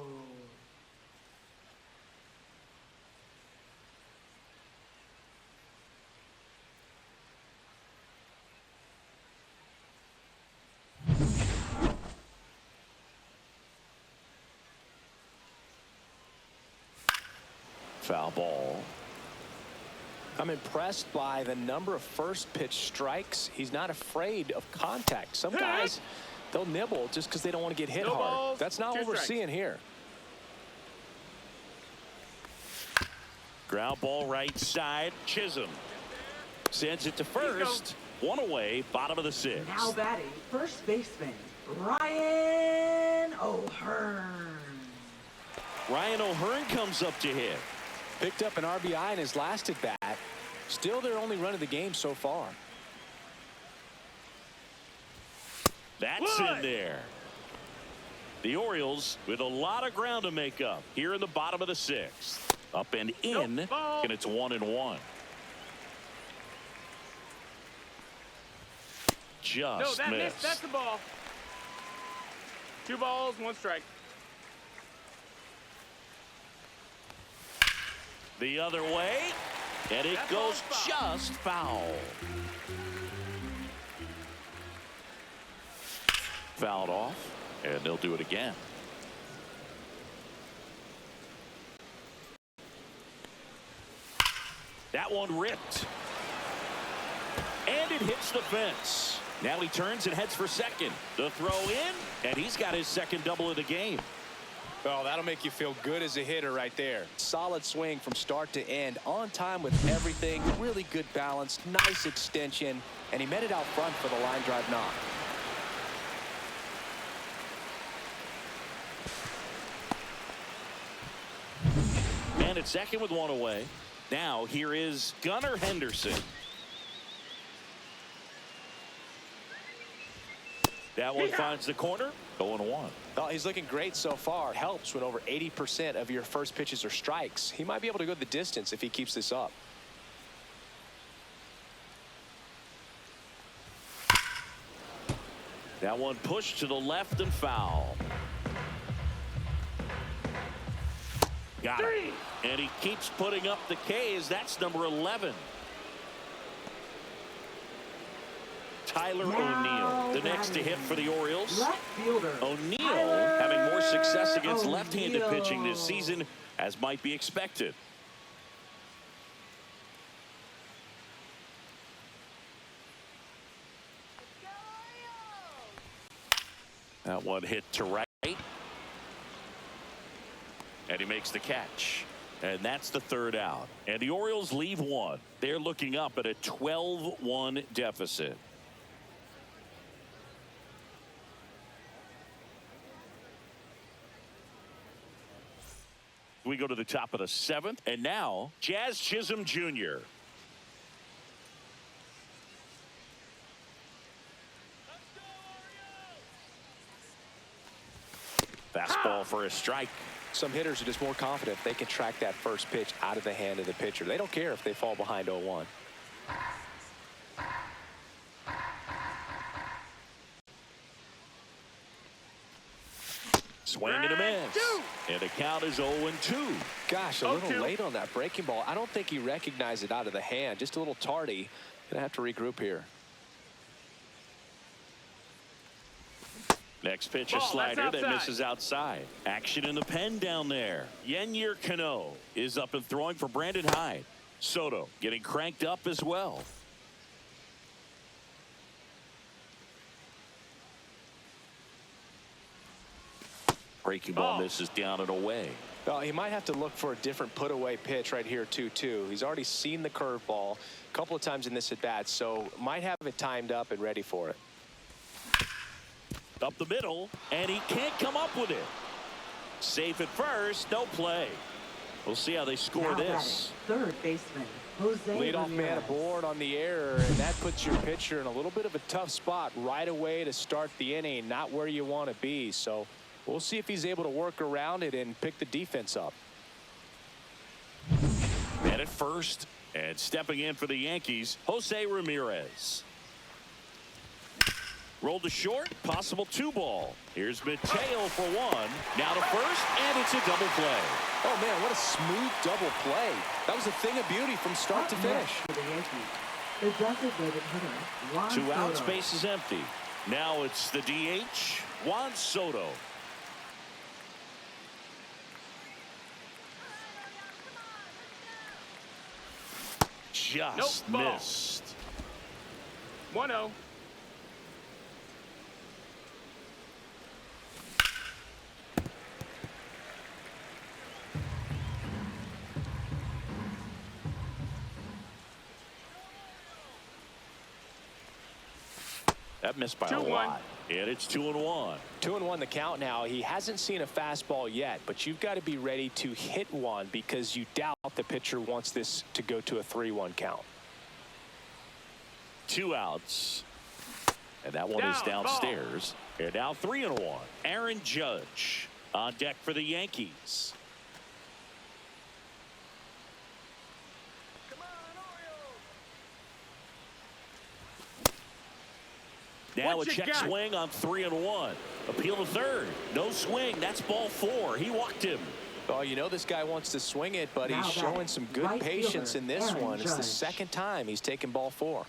Foul ball. I'm impressed by the number of first pitch strikes. He's not afraid of contact. Some guys, they'll nibble just because they don't want to get hit hard. Balls, That's not what we're seeing here. Ground ball right side. Chisholm sends it to first. One away, bottom of the 6th. Now batting, first baseman, Ryan O'Hearn. Ryan O'Hearn comes up to hit. Picked up an RBI in his last at bat. Still their only run of the game so far. That's in there. The Orioles with a lot of ground to make up here in the bottom of the 6th. Up and in, and it's 1-1. Just that missed. missed. That's the ball. 2 balls, 1 strike. The other way, and it goes just foul. Fouled off, and they'll do it again. That one ripped. And it hits the fence. Now he turns and heads for second. The throw in, and he's got his second double of the game. Well, that'll make you feel good as a hitter right there. Solid swing from start to end. On time with everything. Really good balance. Nice extension. And he met it out front for the line drive knock. And it's second with 1 away. Now here is Gunnar Henderson. That one finds the corner. 0-1. Well, he's looking great so far. Helps when over 80% of your first pitches are strikes. He might be able to go the distance if he keeps this up. That one pushed to the left and foul. Got it. And he keeps putting up the K's. That's number 11. Tyler O'Neill, the next to hit for the Orioles. Left fielder. O'Neill having more success against left-handed pitching this season, as might be expected. That one hit to right. And he makes the catch. And that's the third out. And the Orioles leave one. They're looking up at a 12-1 deficit. We go to the top of the 7th. And now, Jazz Chisholm Jr. Fastball for a strike. Some hitters are just more confident if they can track that first pitch out of the hand of the pitcher. They don't care if they fall behind 0-1. Swing and a miss. And the count is 0-2. Gosh, a little late on that breaking ball. I don't think he recognized it out of the hand. Just a little tardy. Gonna have to regroup here. Next pitch, a slider that misses outside. Action in the pen down there. Yennier Cano is up and throwing for Brandon Hyde. Soto getting cranked up as well. Breaking ball misses down and away. Well, he might have to look for a different put-away pitch right here, 2-2. He's already seen the curveball a couple of times in this at-bat, so might have it timed up and ready for it. Up the middle, and he can't come up with it. Safe at first, no play. We'll see how they score Now this. batting, third baseman, Jose Leadoff man Ramirez. aboard on the error, and that puts your pitcher in a little bit of a tough spot right away to start the inning, not where you want to be. So we'll see if he's able to work around it and pick the defense up. Man at first, and stepping in for the Yankees, Jose Ramirez. Rolled to short, possible 2-ball. Here's Mateo for 1. Now to first, and it's a double play. Oh, man, what a smooth double play. That was a thing of beauty from start to finish. For the Yankees, the designated hitter, Juan 2 outs, Soto. base is empty. Now it's the DH, Juan Soto. Just Nope, ball. missed. 1-0. That missed by a 2-1. lot. And it's 2-1. 2-1 the count now. He hasn't seen a fastball yet, but you've got to be ready to hit one because you doubt the pitcher wants this to go to a 3-1 count. 2 outs. And that one is Down, downstairs. And now 3-1. Aaron Judge on deck for the Yankees. Now What a you check got? swing on 3-1. Appeal to third. No swing. That's ball 4. He walked him. Oh, you know this guy wants to swing it, but Now he's batting, showing some good right patience fielder, in this Aaron one. It's the Judge. second time he's taken ball 4.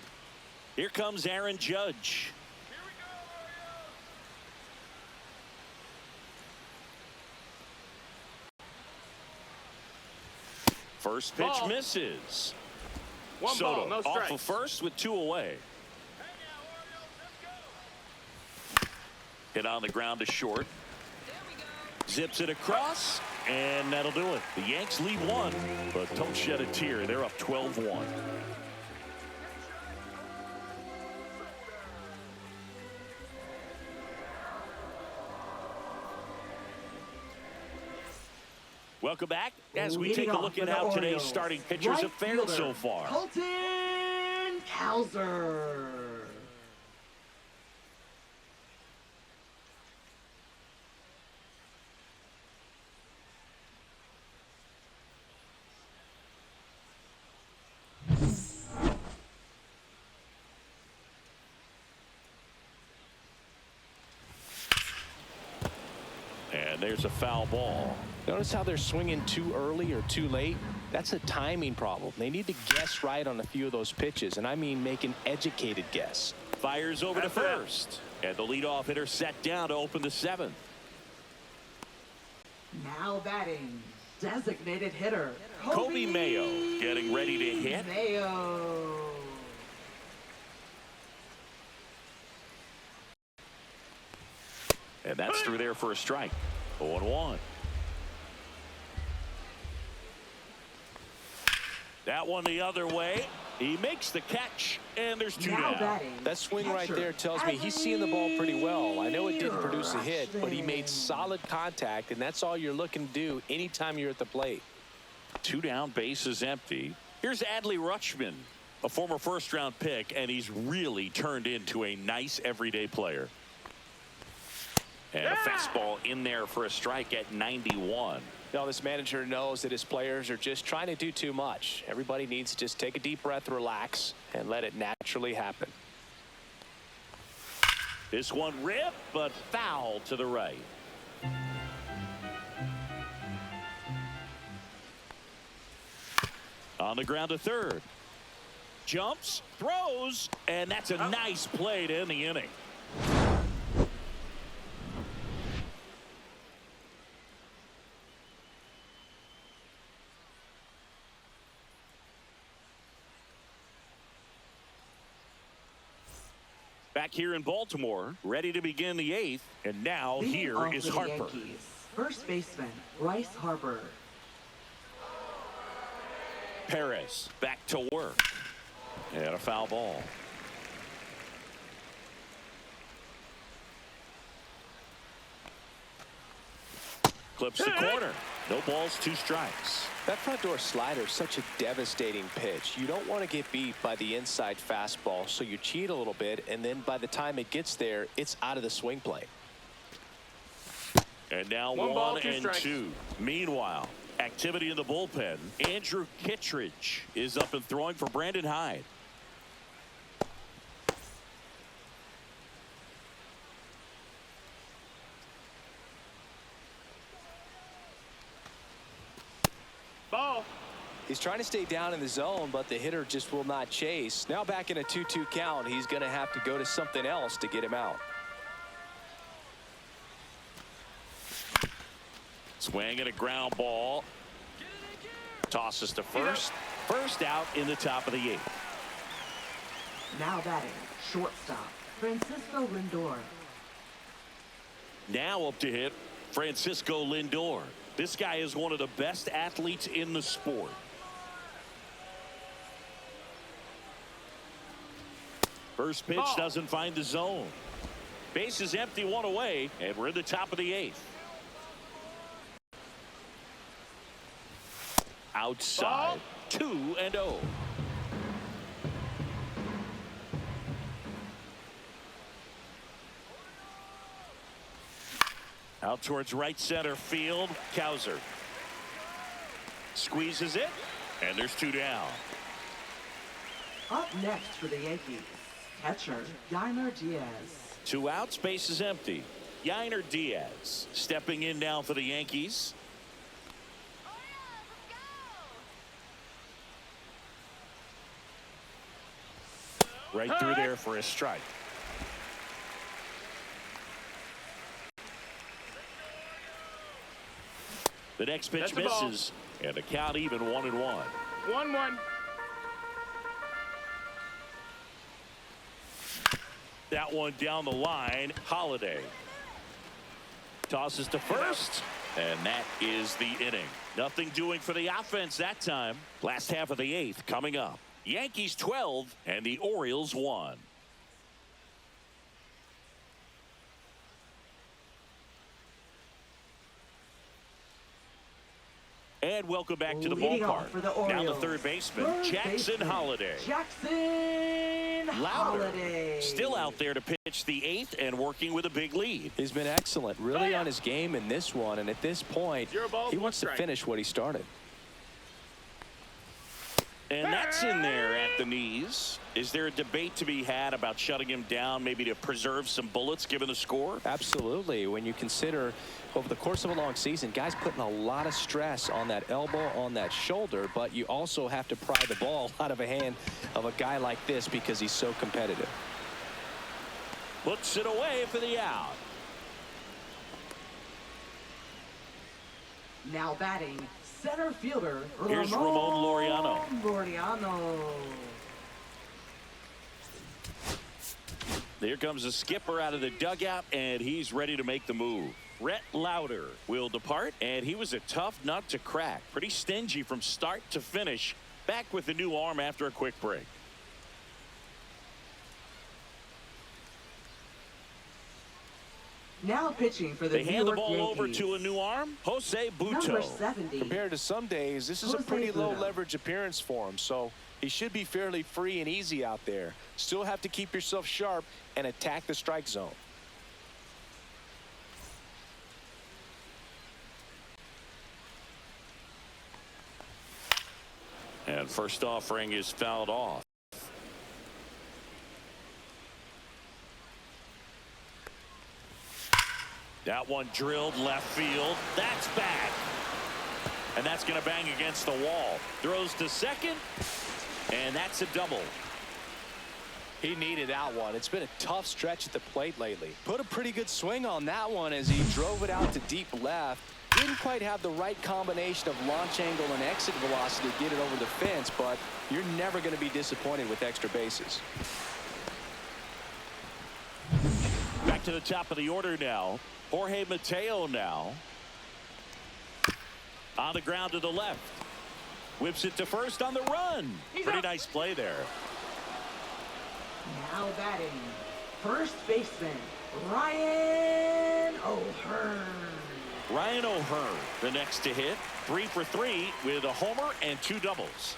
Here comes Aaron Judge. First pitch Ball. misses. 1 Soto ball, no off strikes. of first with 2 away. Hit on the ground to short. Zips it across, and that'll do it. The Yanks lead 1, but don't shed a tear. They're up 12-1. Welcome back as we take a look at how today's starting pitchers have fared so far. Colton Cowser. And there's a foul ball. Notice how they're swinging too early or too late? That's a timing problem. They need to guess right on a few of those pitches, and I mean make an educated guess. Fires over to first. And the leadoff hitter set down to open the 7th. Now batting, designated hitter, Kobe Mayo getting ready to hit. Mayo. And that's through there for a strike. 0-1. That one the other way. He makes the catch, and there's 2 Now down. batting, That swing right catcher, there tells me he's seeing the ball pretty well. I know it didn't produce a hit, but he made Rushing. solid contact, and that's all you're looking to do anytime you're at the plate. 2 down, bases empty. Here's Adley Rutschman, a former first-round pick, and he's really turned into a nice everyday player. And a fastball in there for a strike at 91. Now, this manager knows that his players are just trying to do too much. Everybody needs to just take a deep breath, relax, and let it naturally happen. This one ripped, but foul to the right. On the ground to third. Jumps, throws, and that's a nice play to end the inning. Back here in Baltimore, ready to begin the 8th, and now Leading here off is for the Harper. Yankees, first baseman, Bryce Harper. Perez back to work. And a foul ball. Clips the corner. No balls, 2 strikes. That front door slider is such a devastating pitch. You don't want to get beat by the inside fastball, so you cheat a little bit, and then by the time it gets there, it's out of the swing plane. And now 1 ball, 1 2 and strikes. 2. Meanwhile, activity in the bullpen. Andrew Kittredge is up and throwing for Brandon Hyde. Ball. He's trying to stay down in the zone, but the hitter just will not chase. Now back in a 2-2 count, he's going to have to go to something else to get him out. Swing and a ground ball. Tosses to first. First out in the top of the 8th. Now batting, shortstop, Francisco Lindor. Now up to hit, Francisco Lindor. This guy is one of the best athletes in the sport. First pitch doesn't find the zone. Base is empty, 1 away, and we're in the top of the 8th. Outside, 2-0. Out towards right center field, Cowser squeezes it, and there's 2 down. Up next for the Yankees, catcher Gunnar Diaz. 2 outs, base is empty. Gunnar Diaz stepping in now for the Yankees. Right through there for a strike. The next pitch misses, and the count even 1-1. 1-1. That one down the line, Holiday. Tosses to first, and that is the inning. Nothing doing for the offense that time. Last half of the 8th coming up. Yankees 12 and the Orioles 1. And welcome back to the Leading off ballpark. for the Now the Orioles, third baseman, Jackson baseman, Holiday. Jackson Holiday. Still out there to pitch the 8th and working with a big lead. He's been excellent, really on his game in this one, and at this point, 0 balls, he 1 wants to strike. finish what he started. And that's in there at the knees. Is there a debate to be had about shutting him down, maybe to preserve some bullets given the score? Absolutely. When you consider over the course of a long season, guys putting a lot of stress on that elbow, on that shoulder, but you also have to pry the ball out of a hand of a guy like this because he's so competitive. Puts it away for the out. Now batting, center fielder Here's Ramon Laureano. There comes the skipper out of the dugout, and he's ready to make the move. Rhett Lauder will depart, and he was a tough nut to crack. Pretty stingy from start to finish. Back with the new arm after a quick break. Now pitching for the They New hand the York ball Yankees. over to a new arm, Jose Number Butto. 70. Compared to some days, this is a Jose pretty low Butto. leverage appearance for him, so he should be fairly free and easy out there. Still have to keep yourself sharp and attack the strike zone. And first offering is fouled off. That one drilled left field. That's back. And that's going to bang against the wall. Throws to second. And that's a double. He needed that one. It's been a tough stretch at the plate lately. Put a pretty good swing on that one as he drove it out to deep left. Didn't quite have the right combination of launch angle and exit velocity to get it over the fence, but you're never going to be disappointed with extra bases. Back to the top of the order now. Jorge Mateo now. On the ground to the left. Whips it to first on the run. Pretty nice play there. Now batting, first baseman Ryan O'Hearn. Ryan O'Hearn, the next to hit. 3 for 3 with a homer and 2 doubles.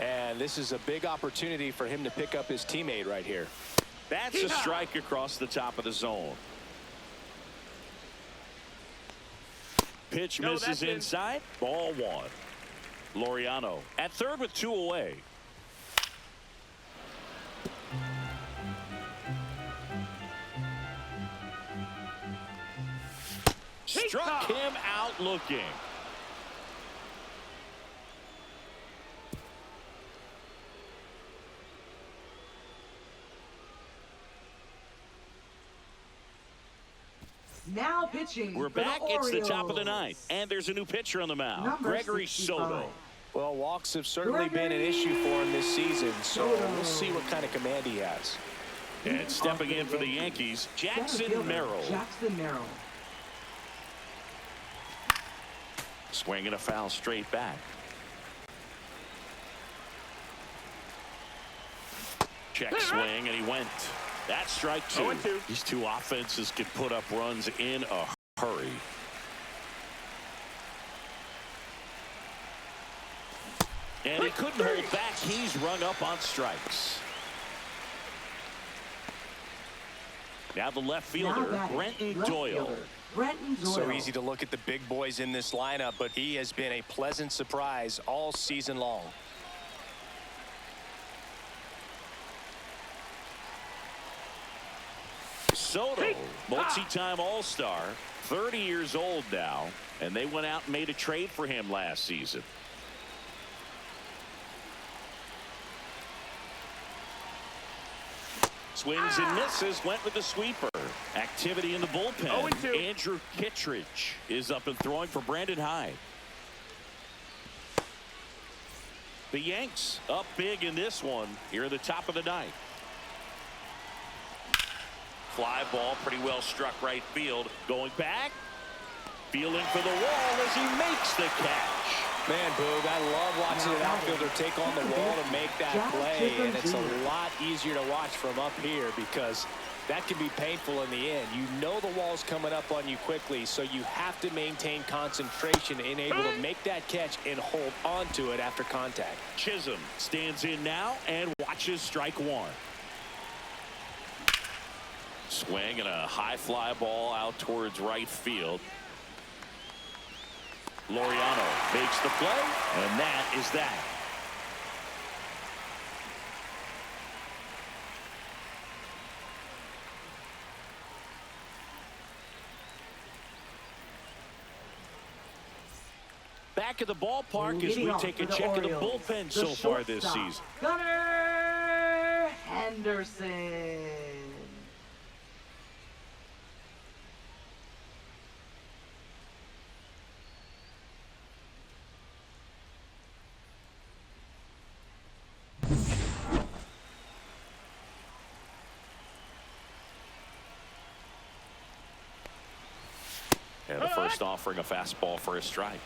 And this is a big opportunity for him to pick up his teammate right here. That's a strike across the top of the zone. Pitch misses inside. Ball 1. Laureano at third with 2 away. Struck him out looking. Now pitching. We're back. It's the top of the ninth, and there's a new pitcher on the mound. Number Gregory 65. Soto. Well, walks have certainly been an issue for him this season, so we'll see what kind of command he has. And stepping in for the Yankees, Jackson Merrill. Jackson Merrill. Swinging a foul straight back. Check swing, and he went. That's strike 2. 0-2. These two offenses can put up runs in a hurry. And he couldn't hold back. He's rung up on strikes. Now the left fielder, Brenton Doyle. Brenton Doyle. So easy to look at the big boys in this lineup, but he has been a pleasant surprise all season long. Soto, multi-time All-Star, 30 years old now, and they went out and made a trade for him last season. Swings and misses, went with the sweeper. Activity in the bullpen. 0-2. Andrew Kittredge is up and throwing for Brandon Hyde. The Yanks up big in this one here at the top of the ninth. Fly ball pretty well struck right field. Going back. Fielding for the wall as he makes the catch. Man, Boog, I love watching an outfielder take on the wall to make that play, and it's a lot easier to watch from up here because that can be painful in the end. You know the wall's coming up on you quickly, so you have to maintain concentration and able to make that catch and hold on to it after contact. Chisholm stands in now and watches strike 1. Swing and a high fly ball out towards right field. Laureano makes the play, and that is that. Back at the ballpark as we take a check of the bullpen so far this season. Gunnar Henderson. And the first offering a fastball for a strike.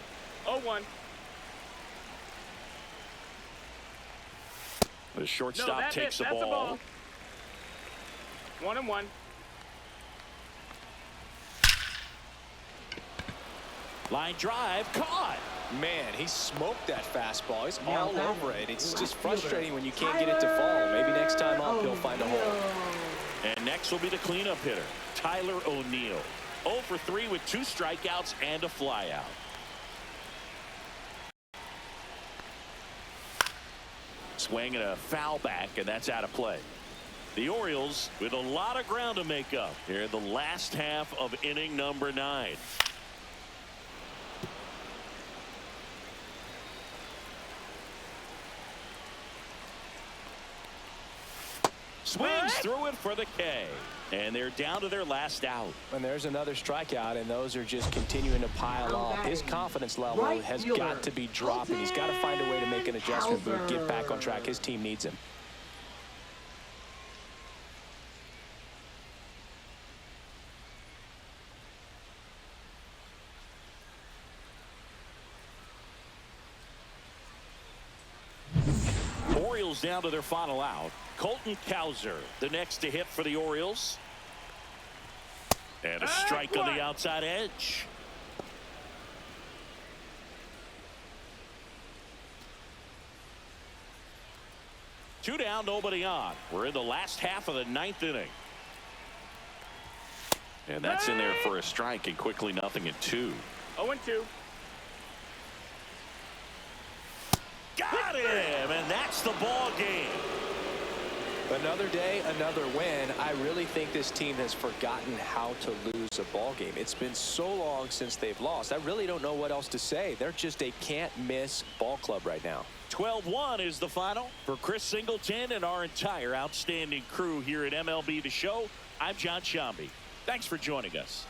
0-1. The shortstop takes the that's a ball. 1-1. Line drive caught. Man, he smoked that fastball. He's all over it. It's just frustrating when you can't get it to fall. Maybe next time up he'll find a hole. And next will be the cleanup hitter, Tyler O'Neill. 0 for 3 with 2 strikeouts and a flyout. Swing and a foul back, and that's out of play. The Orioles with a lot of ground to make up here in the last half of inning number 9. Swings through it for the K. And they're down to their last out. And there's another strikeout, and those are just continuing to pile up. His confidence level has got to be dropping. He's got to find a way to make an adjustment, but get back on track. His team needs him. Orioles down to their final out. Colton Cowser, the next to hit for the Orioles. And a strike on the outside edge. Two down, nobody on. We're in the last half of the 9th inning. And that's in there for a strike, and quickly 0-2. 0-2. Got him, and that's the ball game. Another day, another win. I really think this team has forgotten how to lose a ball game. It's been so long since they've lost. I really don't know what else to say. They're just a can't-miss ball club right now. 12-1 is the final. For Chris Singleton and our entire outstanding crew here at MLB The Show, I'm John Shambi. Thanks for joining us.